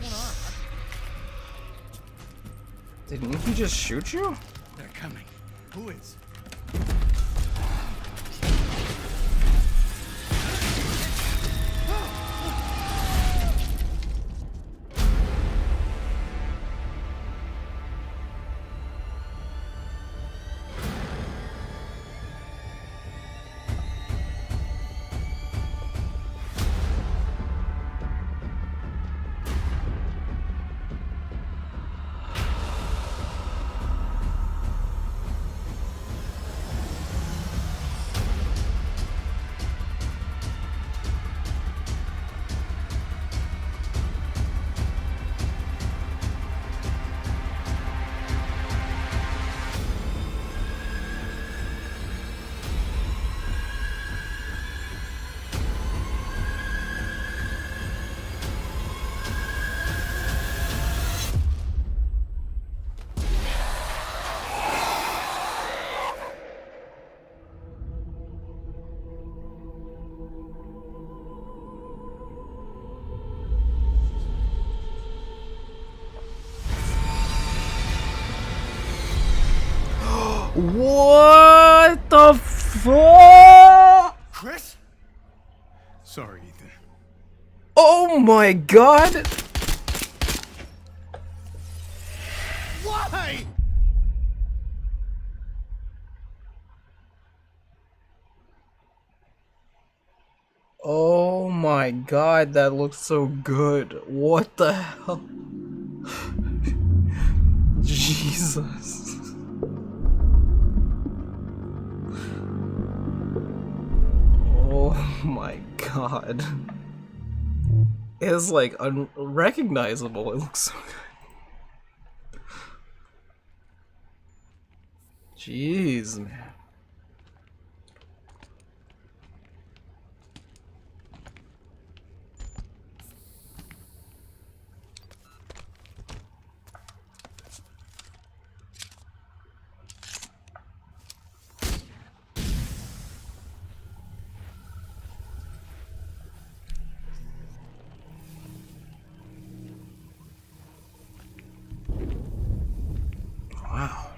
What's going on? Didn't he just shoot you? They're coming. Who is? What the fuck? Chris? Sorry, Ethan. Oh my god! Why? Oh my god, that looks so good. What the hell? Jesus. Oh my god. It's like unrecognizable. It looks so good. Jeez, man. Wow.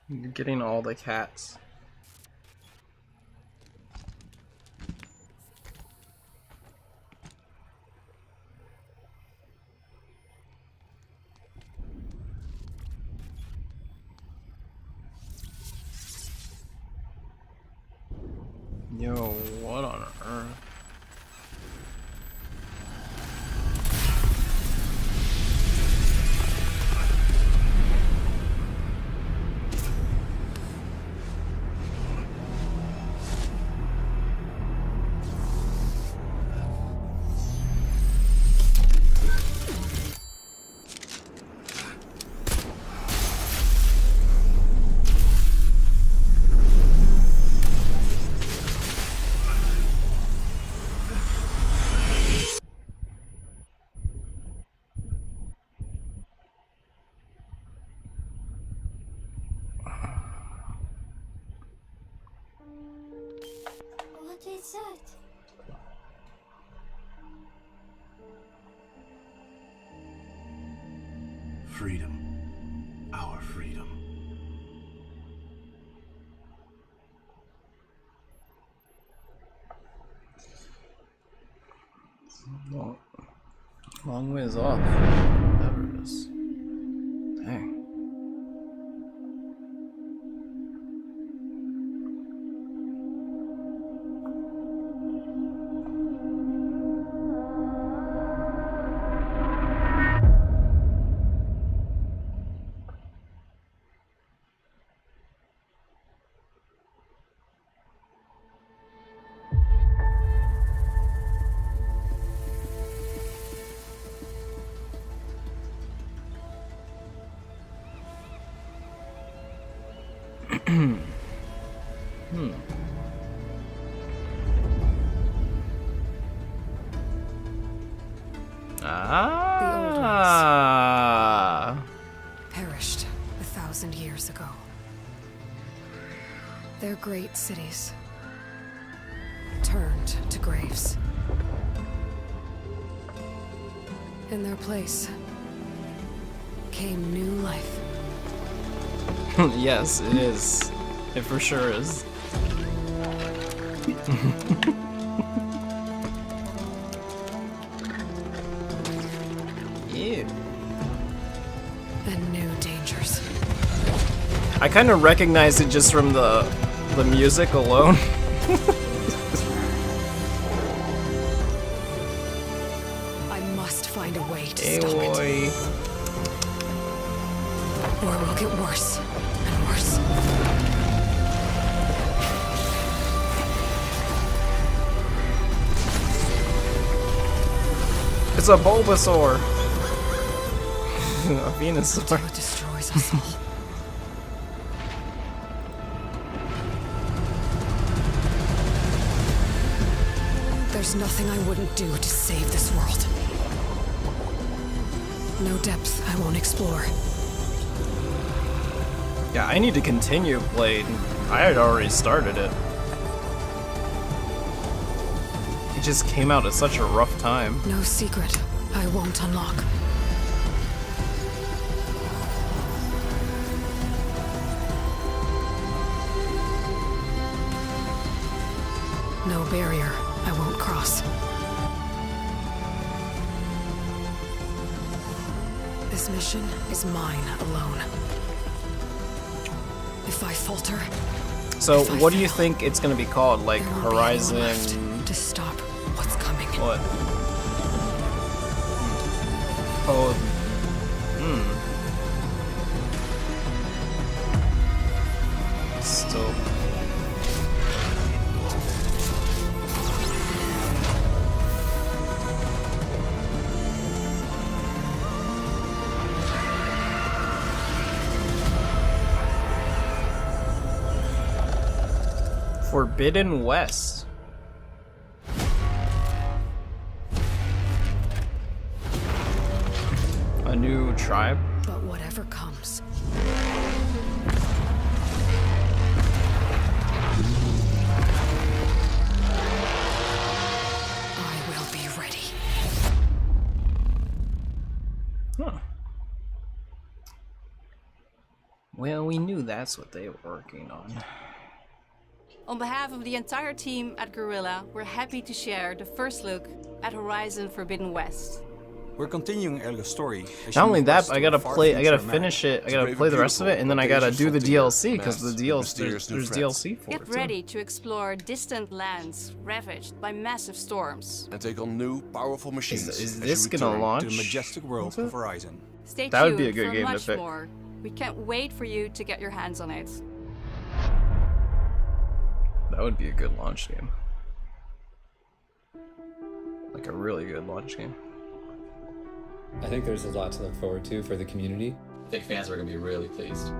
You're getting all the cats. Yo, what on earth? What is that? Freedom. Our freedom. Long ways off. Whatever it is. Dang. Ah. Perished 1,000 years ago. Their great cities turned to graves. In their place came new life. Yes, it is. It for sure is. Ew. And new dangers. I kind of recognized it just from the music alone. I must find a way to Hey, stop boy. it. Or it will get worse and worse. It's a Bulbasaur. A Venusaur. It destroys us all. There's nothing I wouldn't do to save this world. No depth I won't explore. Yeah, I need to continue playing. I had already started it. It just came out at such a rough time. No secret I won't unlock. No barrier I won't cross. This mission is mine alone. If I falter... So, what do you think it's gonna be called? Like Horizon... to stop what's coming. What? Oh... Still... Forbidden West. A new tribe? But whatever comes. I will be ready. Huh. Well, we knew that's what they were working on. On behalf of the entire team at Guerrilla, we're happy to share the first look at Horizon Forbidden West. We're continuing Elga's story. Not only that, but I gotta finish it, I gotta play the rest of it, and then I gotta do the DLC, because the DLC, there's DLC for it. Get ready to explore distant lands ravaged by massive storms. And take on new, powerful machines. Is this gonna launch? To the majestic world of Horizon. Stay that would be a tuned good for game to much pick. more. We can't wait for you to get your hands on it. That would be a good launch game. Like a really good launch game. I think there's a lot to look forward to for the community. I think fans are going to be really pleased.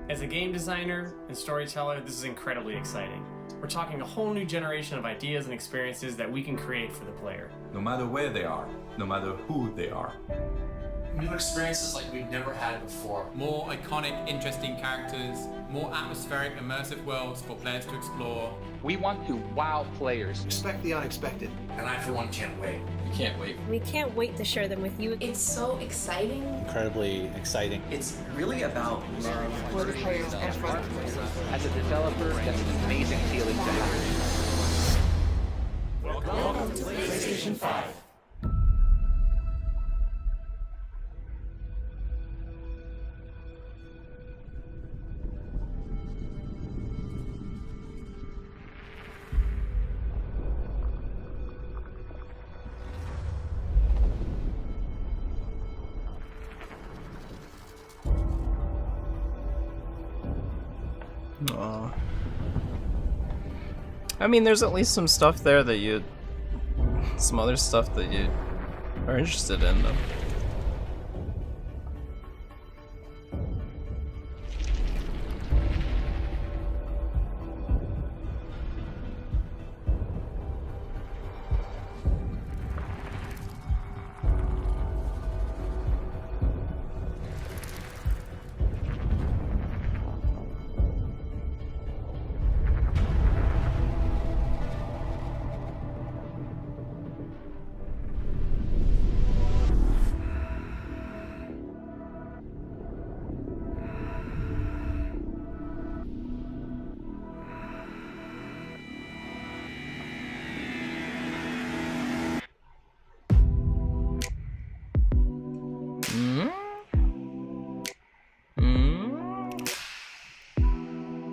As a game designer and storyteller, this is incredibly exciting. We're talking a whole new generation of ideas and experiences that we can create for the player. No matter where they are, no matter who they are. New experiences like we've never had before. More iconic, interesting characters, more atmospheric, immersive worlds for players to explore. We want to wow players. Expect the unexpected. And I, for one, can't wait. We can't wait. We can't wait to share them with you. It's so exciting. Incredibly exciting. It's really about marrying for the players and for the players. As a developer, that's an amazing feeling to have. Welcome to PlayStation 5. I mean, there's at least some stuff there that you... some other stuff that you are interested in, though.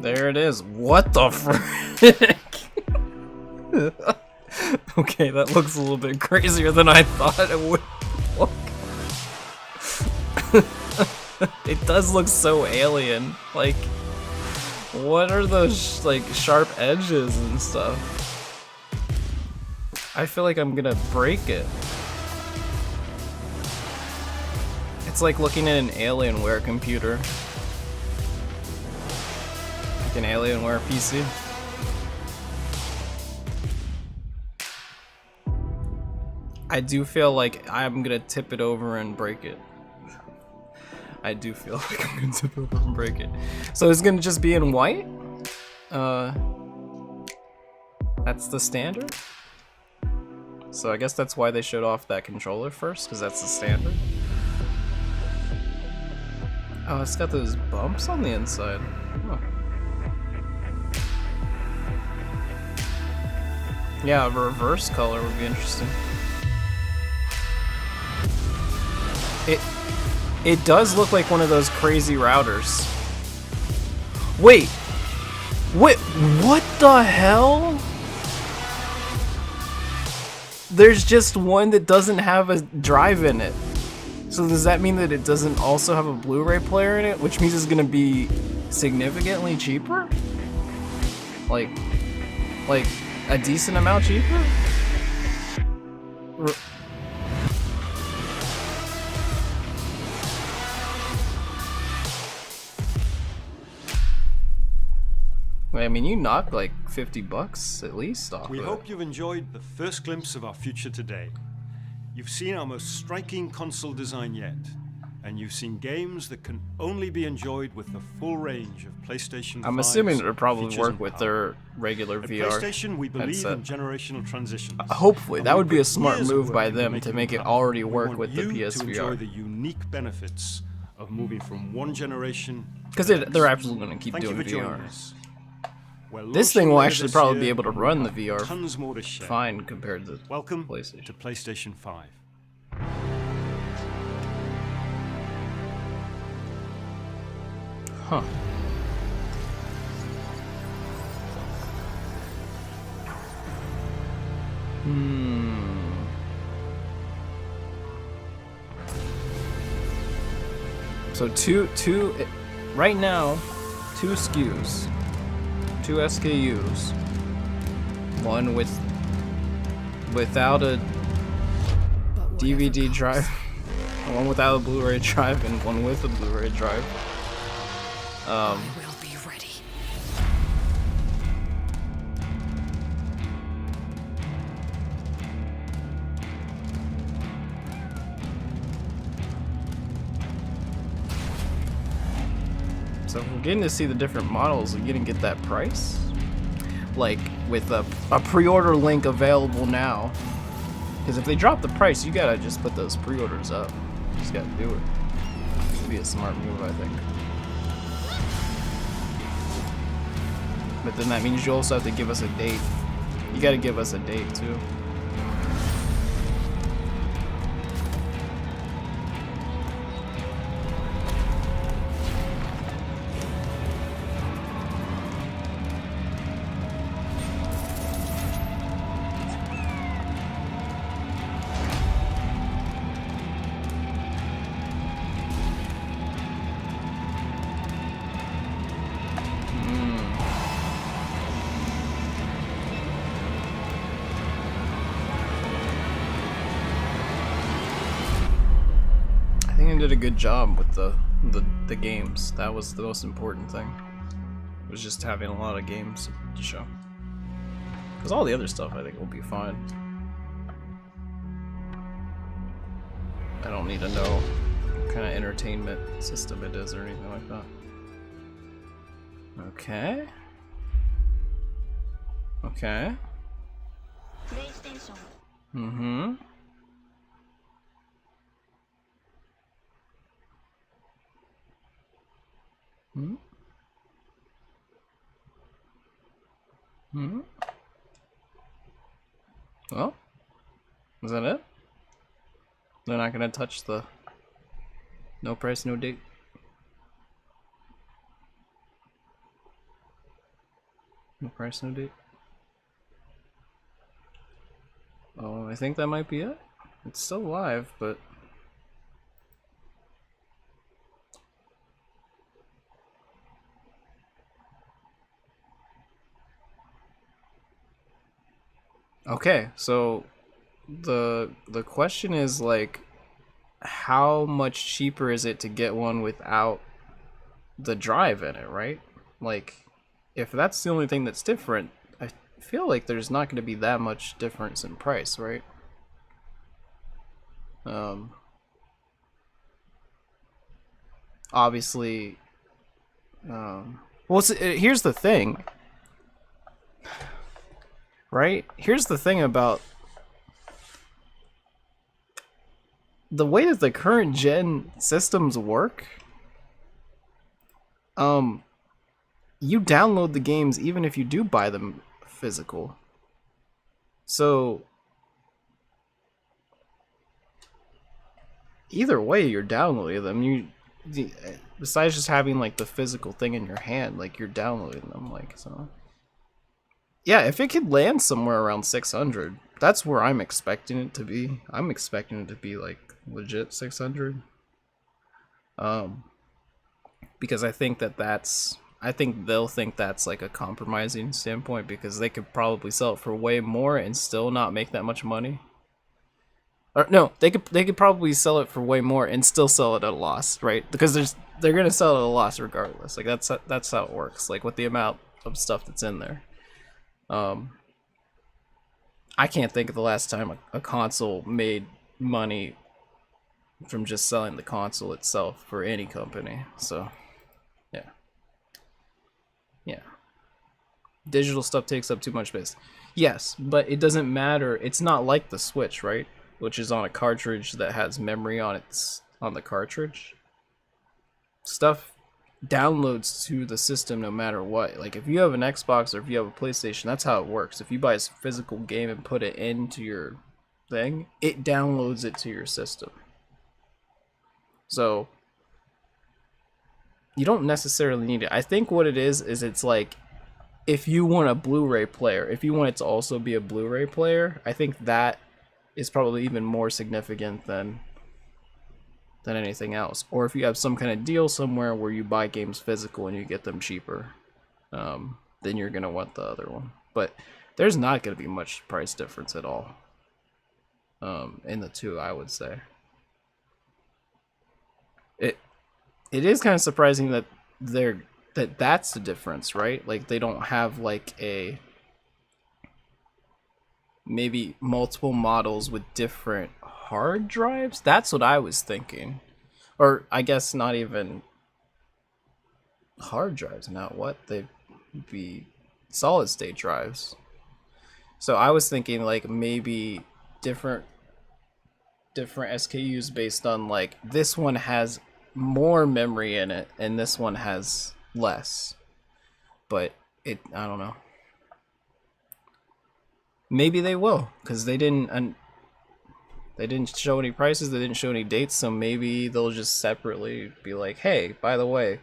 There it is. What the frick? Okay, that looks a little bit crazier than I thought it would look. It does look so alien. Like, what are those like sharp edges and stuff? I feel like I'm gonna break it. It's like looking at an Alienware computer. Like an Alienware PC. I do feel like I'm gonna tip it over and break it. I do feel like I'm gonna tip it over and break it. So it's gonna just be in white? That's the standard? So I guess that's why they showed off that controller first, because that's the standard. Oh, it's got those bumps on the inside. Huh. Yeah, a reverse color would be interesting. It does look like one of those crazy routers. Wait! What the hell? There's just one that doesn't have a drive in it. So does that mean that it doesn't also have a Blu-ray player in it? Which means it's gonna be significantly cheaper? Like a decent amount cheaper? I mean, you knocked like $50 at least off We of hope it. you've enjoyed the first glimpse of our future today. You've seen our most striking console design yet, and you've seen games that can only be enjoyed with the full range of PlayStation 5's I'm assuming it'll probably features work and with power. their regular At VR PlayStation, we believe headset. in generational transitions. Hopefully, and that we would be a put smart years of move work by into them making to make it happen. already We work want with the you to enjoy PSVR. the unique benefits of moving from one generation. Because they're absolutely going to keep Thank you doing for joining VR. us. We're This thing launching will later actually this probably year, be able to and we run the have VR tons more to share. fine compared to Welcome PlayStation. to PlayStation 5. Huh. So right now, two SKUs, two SKUs, one without a DVD drive, one without a Blu-ray drive, and one with a Blu-ray drive. Will be ready. So we're getting to see the different models. Are you gonna get that price? Like with a pre-order link available now. Because if they drop the price, you gotta just put those pre-orders up. You just gotta do it. It'd be a smart move, I think. But then that means you also have to give us a date. You gotta give us a date too. I think they did a good job with the games. That was the most important thing. Was just having a lot of games to show. Because all the other stuff I think will be fine. I don't need to know what kind of entertainment system it is or anything like that. Okay. Okay. Mm-hmm. Hmm? Hmm? Well, is that it? They're not gonna touch the no price, no date. No price, no date. Oh, I think that might be it. It's still live, but okay, so the question is like how much cheaper is it to get one without the drive in it, right? Like if that's the only thing that's different, I feel like there's not going to be that much difference in price, right? Obviously well, here's the thing. Right? Here's the thing about the way that the current gen systems work, you download the games even if you do buy them physical. So either way, you're downloading them. Besides just having like the physical thing in your hand, like you're downloading them. Like, so yeah, if it could land somewhere around 600, that's where I'm expecting it to be. I'm expecting it to be like legit 600. Because I think I think they'll think that's like a compromising standpoint, because they could probably sell it for way more and still not make that much money. Or no, they could probably sell it for way more and still sell it at a loss, right? Because they're gonna sell it at a loss regardless. Like that's how it works. Like with the amount of stuff that's in there. I can't think of the last time a console made money from just selling the console itself for any company. So yeah. Digital stuff takes up too much space. Yes, but it doesn't matter. It's not like the Switch, right? Which is on a cartridge that has memory on the cartridge. Stuff downloads to the system no matter what. Like if you have an Xbox or if you have a PlayStation, that's how it works. If you buy a physical game and put it into your thing, it downloads it to your system. So you don't necessarily need it. I think what it is it's like, if you want a Blu-ray player, if you want it to also be a Blu-ray player, I think that is probably even more significant than anything else. Or if you have some kind of deal somewhere where you buy games physical and you get them cheaper, then you're gonna want the other one. But there's not gonna be much price difference at all in the two, I would say. It is kind of surprising that that's the difference, right? Like they don't have like maybe multiple models with different hard drives. That's what I was thinking. Or I guess not even hard drives now. What? They'd be solid state drives. So I was thinking like maybe different SKUs based on like this one has more memory in it and this one has less. But I don't know. Maybe they will, because they didn't show any prices, they didn't show any dates, so maybe they'll just separately be like, hey, by the way,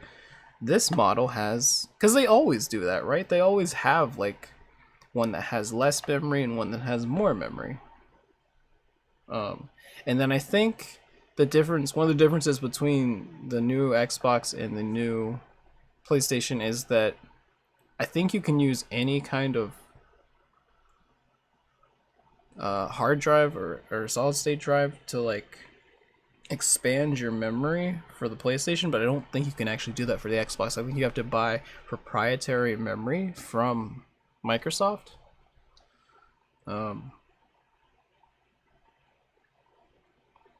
this model has, because they always do that, right? They always have like one that has less memory and one that has more memory. And then I think one of the differences between the new Xbox and the new PlayStation is that I think you can use any kind of hard drive or solid state drive to like expand your memory for the PlayStation, but I don't think you can actually do that for the Xbox. I think you have to buy proprietary memory from Microsoft.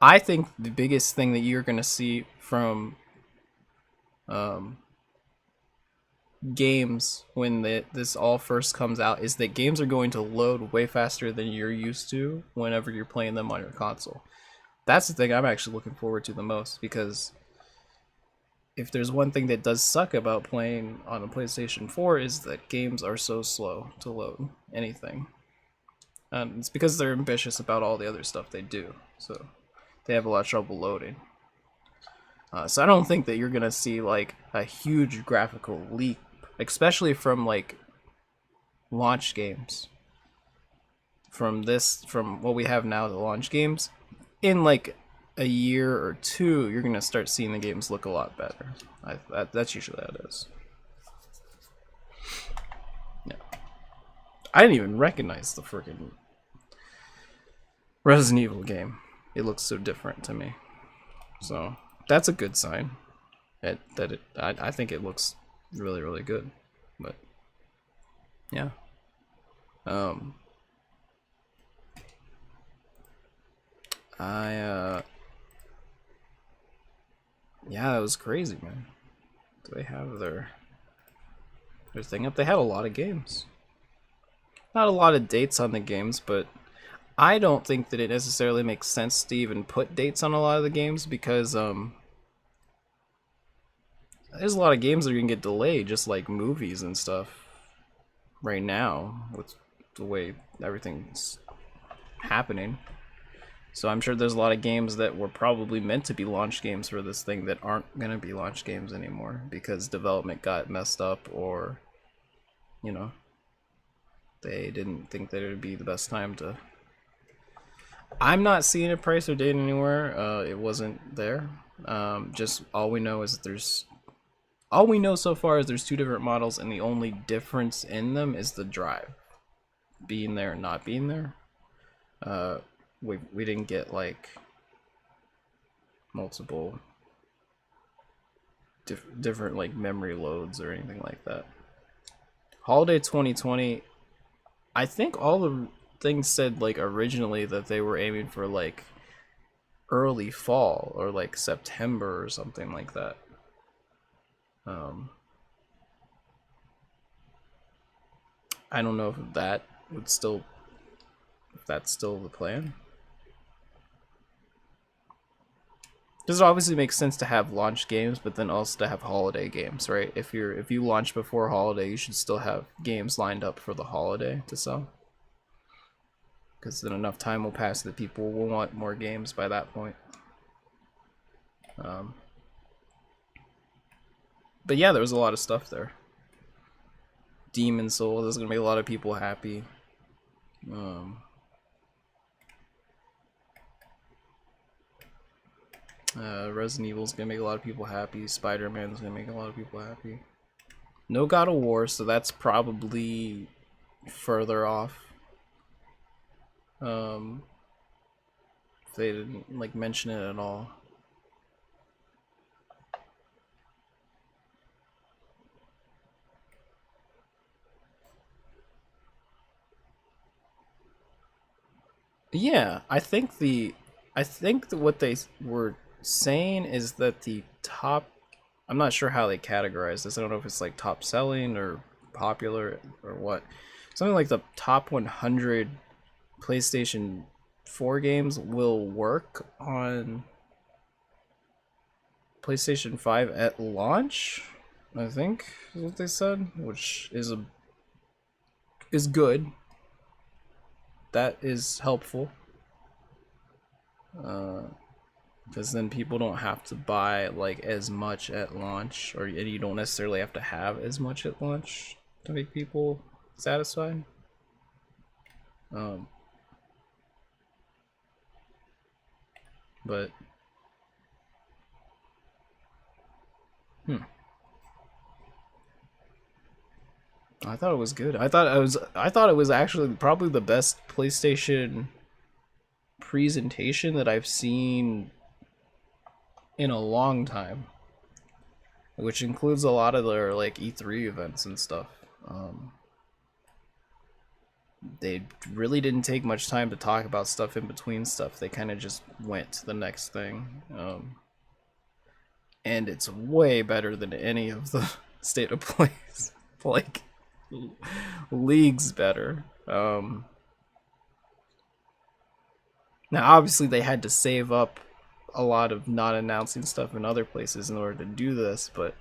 I think the biggest thing that you're going to see from games when this all first comes out is that games are going to load way faster than you're used to whenever you're playing them on your console. That's the thing I'm actually looking forward to the most, because if there's one thing that does suck about playing on a PlayStation 4 is that games are so slow to load anything. It's because they're ambitious about all the other stuff they do, so they have a lot of trouble loading. So I don't think that you're gonna see like a huge graphical leap, especially from like launch games. From what we have now, the launch games, in like a year or two, you're gonna start seeing the games look a lot better. That's usually how it is. Yeah, I didn't even recognize the freaking Resident Evil game. It looks so different to me. So that's a good sign. I think it looks really, really good. But yeah. Yeah, it was crazy, man. Do they have their thing up? They had a lot of games. Not a lot of dates on the games, but I don't think that it necessarily makes sense to even put dates on a lot of the games because there's a lot of games that are gonna get delayed, just like movies and stuff right now with the way everything's happening. So I'm sure there's a lot of games that were probably meant to be launch games for this thing that aren't gonna be launch games anymore because development got messed up, or you know, they didn't think that it would be the best time to. I'm not seeing a price or date anywhere. It wasn't there. Just all we know is that there's. All we know so far is there's 2 different models, and the only difference in them is the drive being there and not being there. We didn't get like multiple different like memory loads or anything like that. Holiday 2020, I think all the things said like originally that they were aiming for like early fall or like September or something like that. I don't know if that would still, if that's still the plan. Because it obviously makes sense to have launch games, but then also to have holiday games, right? If you launch before holiday, you should still have games lined up for the holiday to sell. Because then enough time will pass that people will want more games by that point. But yeah, there was a lot of stuff there. Demon Souls is gonna make a lot of people happy. Resident Evil is gonna make a lot of people happy. Spider-Man is gonna make a lot of people happy. No God of War, so that's probably further off. If they didn't like mention it at all. Yeah, I think that what they were saying is that the top, I'm not sure how they categorize this. I don't know if it's like top selling or popular or what. Something like the top 100 PlayStation 4 games will work on PlayStation 5 at launch, I think is what they said, which is good. That is helpful. Because then people don't have to buy like as much at launch, and you don't necessarily have to have as much at launch to make people satisfied. But I thought it was good. I thought it was actually probably the best PlayStation presentation that I've seen in a long time, which includes a lot of their like E3 events and stuff. They really didn't take much time to talk about stuff in between stuff. They kind of just went to the next thing. And it's way better than any of the state of plays. Like leagues better. Now obviously they had to save up a lot of not announcing stuff in other places in order to do this, but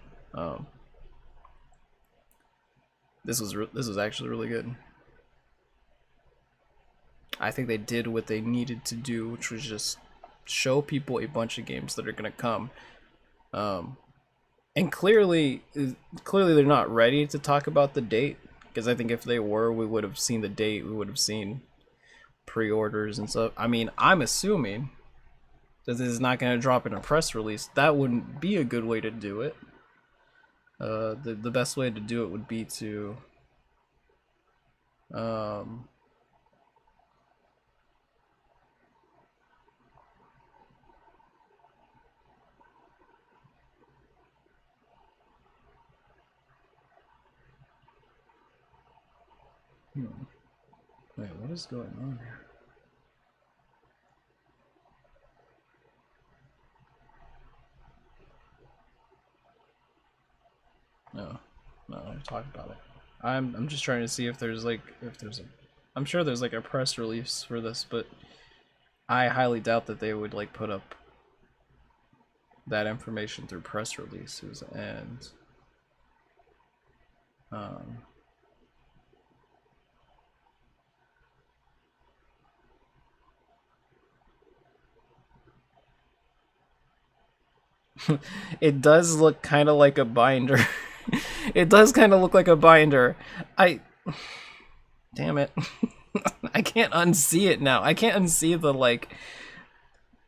this was actually really good. I think they did what they needed to do, which was just show people a bunch of games that are gonna come. And clearly they're not ready to talk about the date, because I think if they were, we would have seen the date, we would have seen pre-orders and stuff. I mean, I'm assuming that this is not going to drop in a press release. That wouldn't be a good way to do it. The best way to do it would be to wait, what is going on here? No, I'll talk about it. I'm just trying to see if there's a I'm sure there's like a press release for this, but I highly doubt that they would like put up that information through press releases. And it does look kind of like a binder. It does kind of look like a binder. Damn it. I can't unsee it now. I can't unsee the like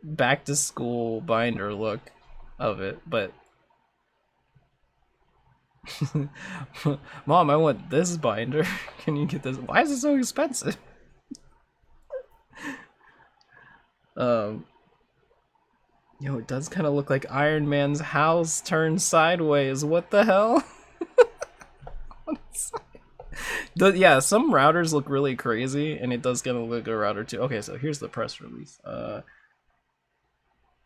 back to school binder look of it, but Mom, I want this binder. Can you get this? Why is it so expensive? Yo, it does kind of look like Iron Man's house turned sideways. What the hell? Yeah, some routers look really crazy, and it does kind of look like a router too. Okay, so here's the press release.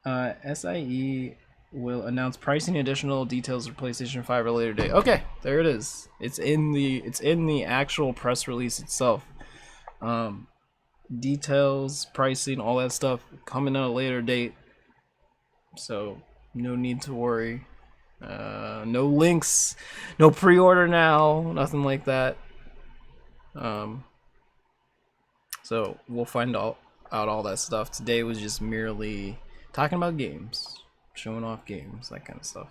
SIE will announce pricing additional details for PlayStation 5 at a later date. Okay, there it is. It's in the actual press release itself. Details, pricing, all that stuff coming at a later date. So no need to worry. No links, no pre-order now, nothing like that. So we'll find out all that stuff. Today was just merely talking about games, showing off games, that kind of stuff.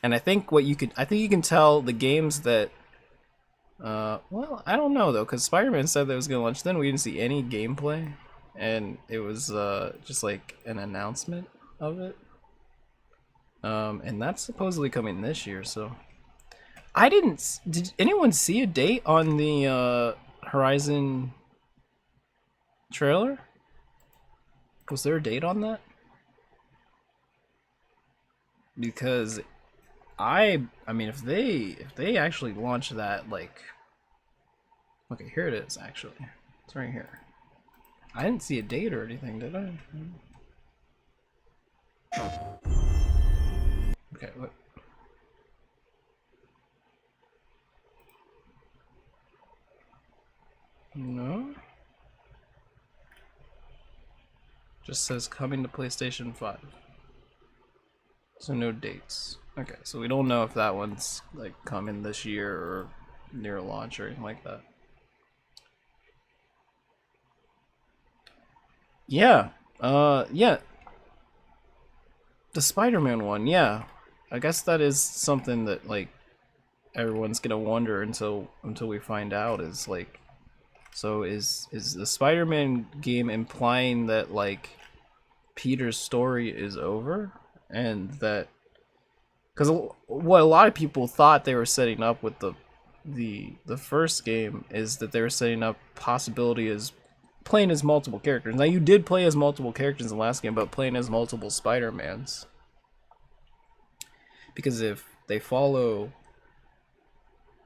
And I think you can tell the games that well, I don't know though, because Spider-Man said that it was gonna launch, then we didn't see any gameplay, and it was just like an announcement of it. And that's supposedly coming this year, so did anyone see a date on the Horizon trailer? Was there a date on that? Because I mean, if they actually launch that, like, okay, here it is. Actually, it's right here. I didn't see a date or anything, did I? Okay, what? No. Just says coming to PlayStation 5. So no dates. Okay, so we don't know if that one's like coming this year or near launch or anything like that. Yeah. Yeah. The Spider-Man one, yeah. I guess that is something that like everyone's gonna wonder until we find out, is like, so is the Spider-Man game implying that like Peter's story is over, and that, because what a lot of people thought they were setting up with the first game is that they were setting up possibility as playing as multiple characters. Now you did play as multiple characters in the last game, but playing as multiple Spider-Mans. Because if they follow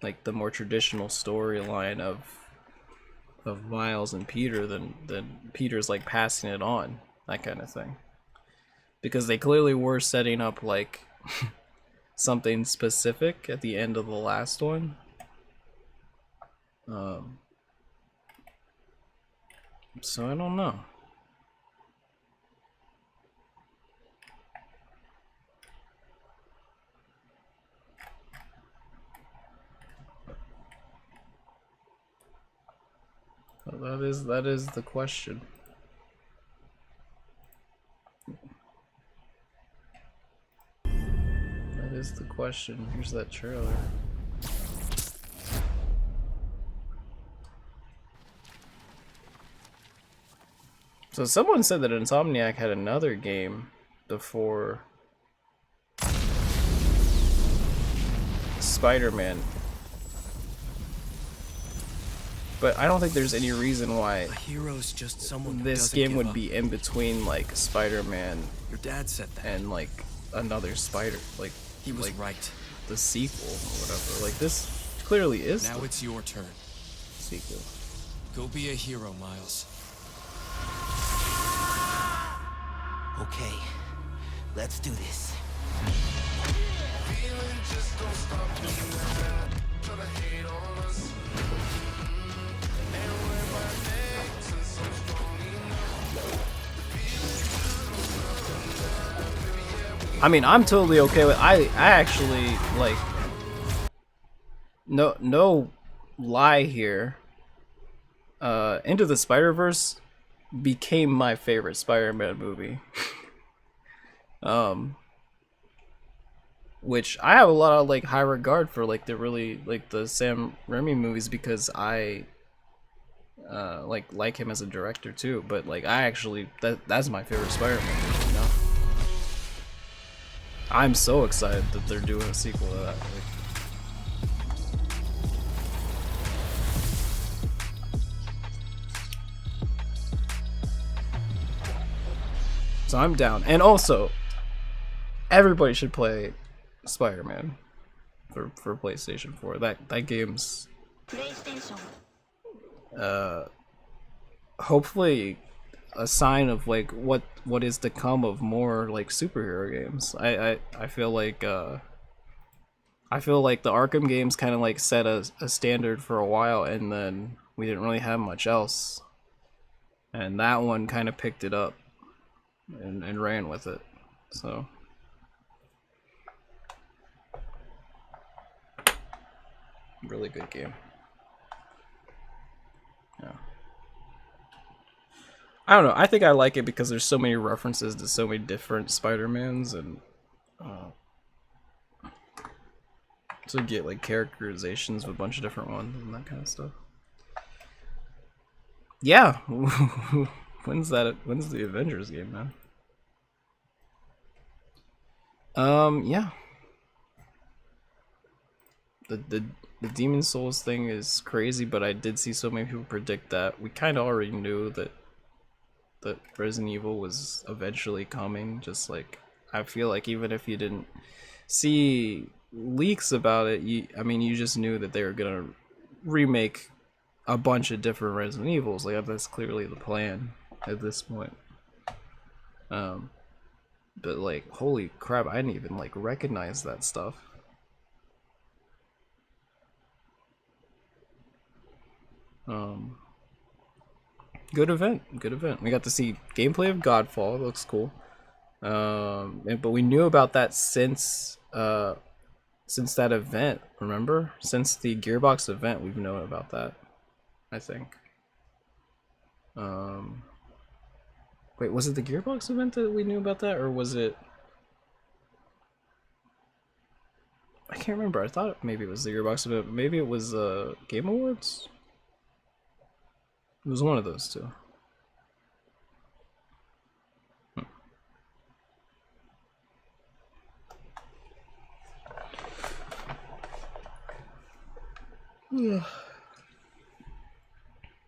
like the more traditional storyline of Miles and Peter, then Peter's like passing it on, that kind of thing. Because they clearly were setting up like something specific at the end of the last one. So I don't know. Well, that is the question. That is the question. Here's that trailer. So someone said that Insomniac had another game before Spider-Man, but I don't think there's any reason why A hero's just someone who this doesn't game give would up. be in between like Spider-Man Your dad said that. and like another Spider, like He was like right. the sequel or whatever. Like this clearly is Now the it's your turn. sequel. Go be a hero, Miles. Okay, let's do this. I mean, I'm totally okay with. I actually like. No lie here. Into the Spider-Verse became my favorite Spider-Man movie. Which I have a lot of like high regard for, like the really like the Sam Raimi movies, because I like him as a director too. But like I actually that's my favorite Spider-Man movie, you know? I'm so excited that they're doing a sequel to that. Like, so I'm down. And also, everybody should play Spider-Man for PlayStation 4. That game's hopefully a sign of like what is to come of more like superhero games. I feel like the Arkham games kind of like set a standard for a while, and then we didn't really have much else, and that one kind of picked it up and ran with it. So really good game. Yeah. I don't know. I think I like it because there's so many references to so many different Spider-Mans, and so you get like characterizations of a bunch of different ones and that kind of stuff. Yeah. When's the Avengers game, man? Yeah. The Demon Souls thing is crazy, but I did see so many people predict that. We kind of already knew that Resident Evil was eventually coming. Just like, I feel like even if you didn't see leaks about it, I mean, you just knew that they were gonna remake a bunch of different Resident Evils. Like, that's clearly the plan at this point. But like, holy crap, I didn't even like recognize that stuff. Good event. We got to see gameplay of Godfall. It looks cool. But we knew about that since that event. Remember, since the Gearbox event, we've known about that. I think. Wait, was it the Gearbox event that we knew about that, or was it? I can't remember. I thought maybe it was the Gearbox event. Maybe it was Game Awards. It was one of those two.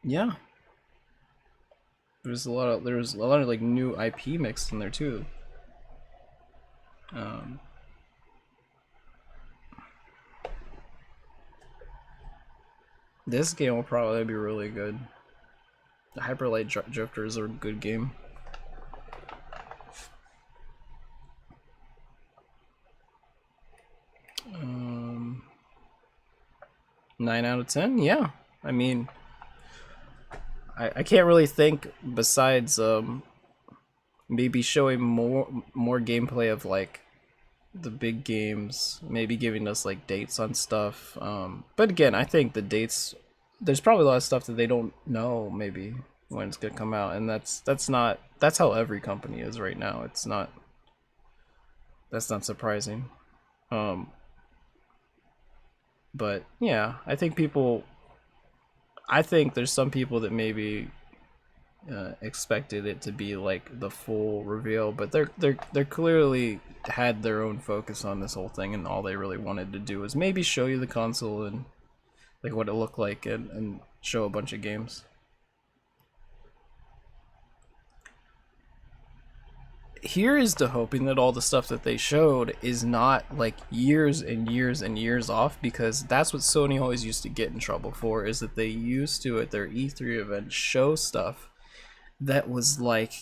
Yeah. There's a lot of like new IP mixed in there too. This game will probably be really good. The Hyper Light Drifters are a good game. Um, 9 out of 10. Yeah, I mean, I can't really think besides maybe showing more gameplay of like the big games, maybe giving us like dates on stuff. But again, I think the dates, there's probably a lot of stuff that they don't know maybe when it's gonna come out, and that's how every company is right now. That's not surprising. But yeah, I think there's some people that maybe expected it to be like the full reveal, but they're clearly had their own focus on this whole thing, and all they really wanted to do was maybe show you the console and like what it looked like, and show a bunch of games. Here is to hoping that all the stuff that they showed is not like years and years and years off, because that's what Sony always used to get in trouble for, is that they used to at their E3 event show stuff that was like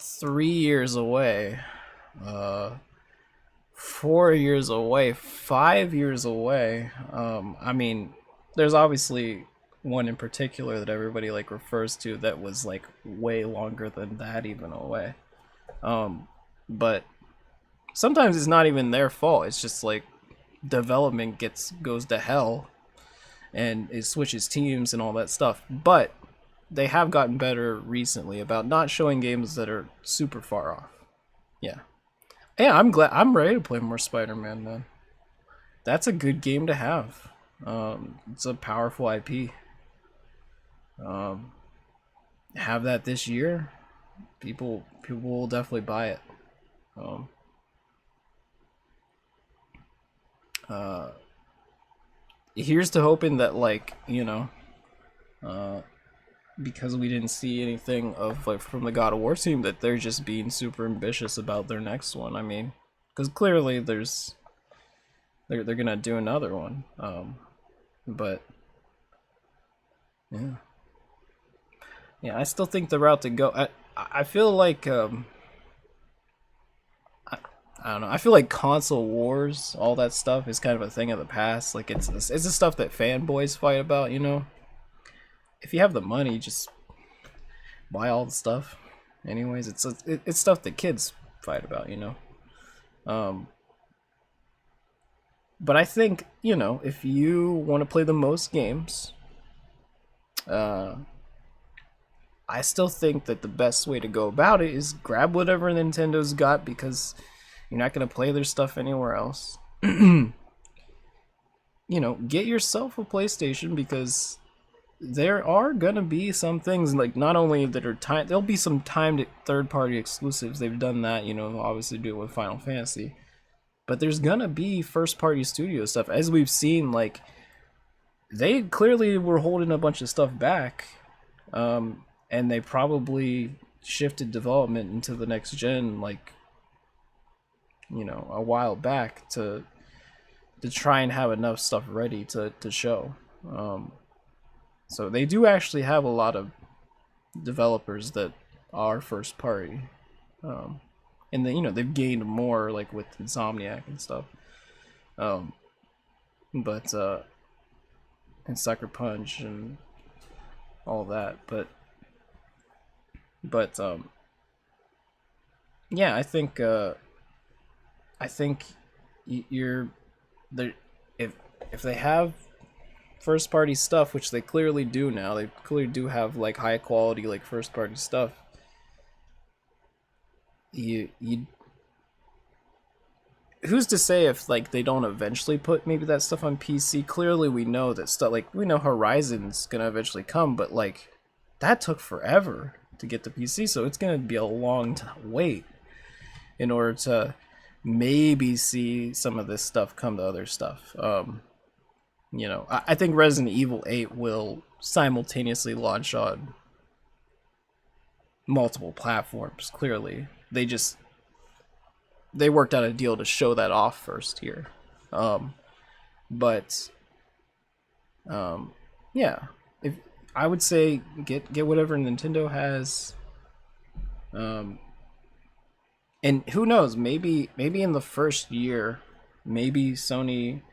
3 years away, 4 years away, 5 years away. I mean, there's obviously one in particular that everybody like refers to that was like way longer than that even away. But sometimes it's not even their fault. It's just like development goes to hell and it switches teams and all that stuff. But they have gotten better recently about not showing games that are super far off. Yeah. Yeah, I'm ready to play more Spider-Man, man. That's a good game to have. It's a powerful IP. Have that this year. People will definitely buy it. Here's to hoping that, like, you know, because we didn't see anything of like from the God of War team, that they're just being super ambitious about their next one. I mean, because clearly they're gonna do another one. But yeah, I still think the route to go. I feel like I don't know. I feel like console wars, all that stuff, is kind of a thing of the past. Like it's the stuff that fanboys fight about, you know. If you have the money, just buy all the stuff. Anyways, it's stuff that kids fight about, you know. But I think, you know, if you want to play the most games, I still think that the best way to go about it is grab whatever Nintendo's got, because you're not going to play their stuff anywhere else. You know, get yourself a PlayStation, because there are going to be some things, like, not only that are there'll be some timed third-party exclusives. They've done that, you know, obviously do it with Final Fantasy. But there's going to be first-party studio stuff. As we've seen, like, they clearly were holding a bunch of stuff back. And they probably shifted development into the next gen, like, you know, a while back to try and have enough stuff ready to show. So they do actually have a lot of developers that are first party. And then, you know, they've gained more, like with Insomniac and stuff. But and Sucker Punch and all that. But yeah, I think you're there. If they have first party stuff, which they clearly do now, they clearly do have like high quality like first party stuff. You who's to say if like they don't eventually put maybe that stuff on PC? Clearly we know that stuff, like we know Horizon's gonna eventually come, but like that took forever to get to PC, so it's gonna be a long wait in order to maybe see some of this stuff come to other stuff. You know, I think Resident Evil 8 will simultaneously launch on multiple platforms. Clearly, they worked out a deal to show that off first here. Yeah, if I would say get whatever Nintendo has. And who knows, maybe in the first year, maybe Sony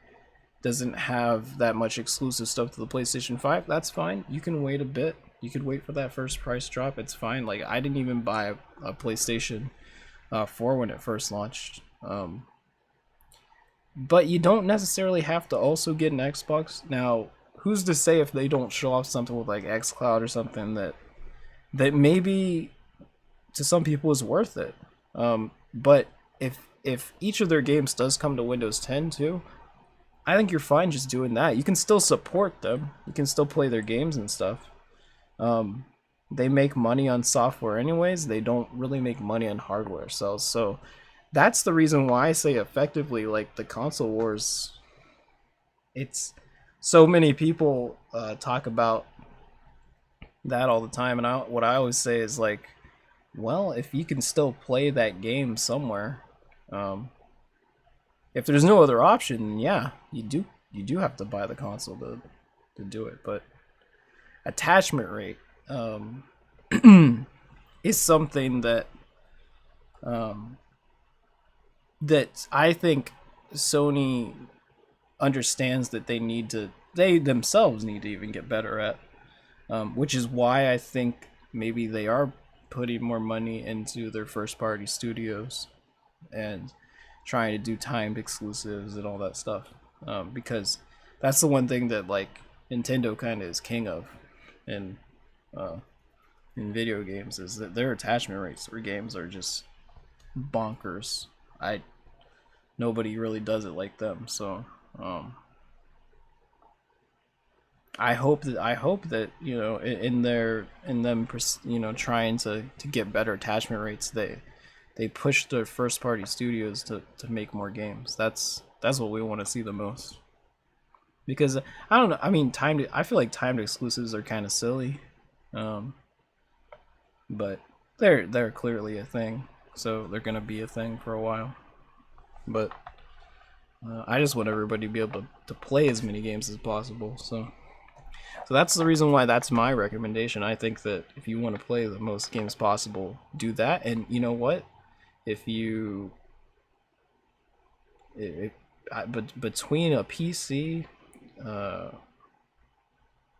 doesn't have that much exclusive stuff to the PlayStation 5. That's fine. You can wait a bit. You could wait for that first price drop. It's fine. Like, I didn't even buy a PlayStation 4 when it first launched. But you don't necessarily have to also get an Xbox. Now, who's to say if they don't show off something with like xCloud or something that maybe to some people is worth it. But if each of their games does come to Windows 10 too, I think you're fine just doing that. You can still support them. You can still play their games and stuff. They make money on software anyways. They don't really make money on hardware sales. So that's the reason why I say effectively, like, the console wars, it's so many people talk about that all the time. And what I always say is, like, well, if you can still play that game somewhere, if there's no other option, yeah, you do have to buy the console to do it. But attachment rate is something that that I think Sony understands that they themselves need to even get better at, which is why I think maybe they are putting more money into their first party studios and trying to do timed exclusives and all that stuff, because that's the one thing that like Nintendo kind of is king of in video games, is that their attachment rates for games are just bonkers. Nobody really does it like them. So I hope that you know, in them you know, trying to get better attachment rates, they push their first party studios to make more games. That's what we want to see the most. Because I don't know, I mean, I feel like timed exclusives are kind of silly, but they're clearly a thing, so they're gonna be a thing for a while. But I just want everybody to be able to play as many games as possible. So that's the reason why that's my recommendation. I think that if you want to play the most games possible, do that. And you know what? Between a PC,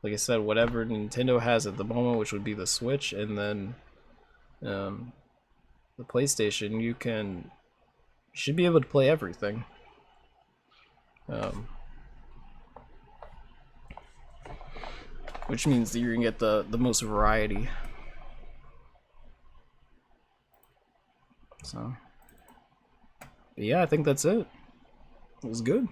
like I said, whatever Nintendo has at the moment, which would be the Switch, and then the PlayStation, you should be able to play everything. Which means that you're gonna get the most variety. So, but yeah, I think that's it. It was good.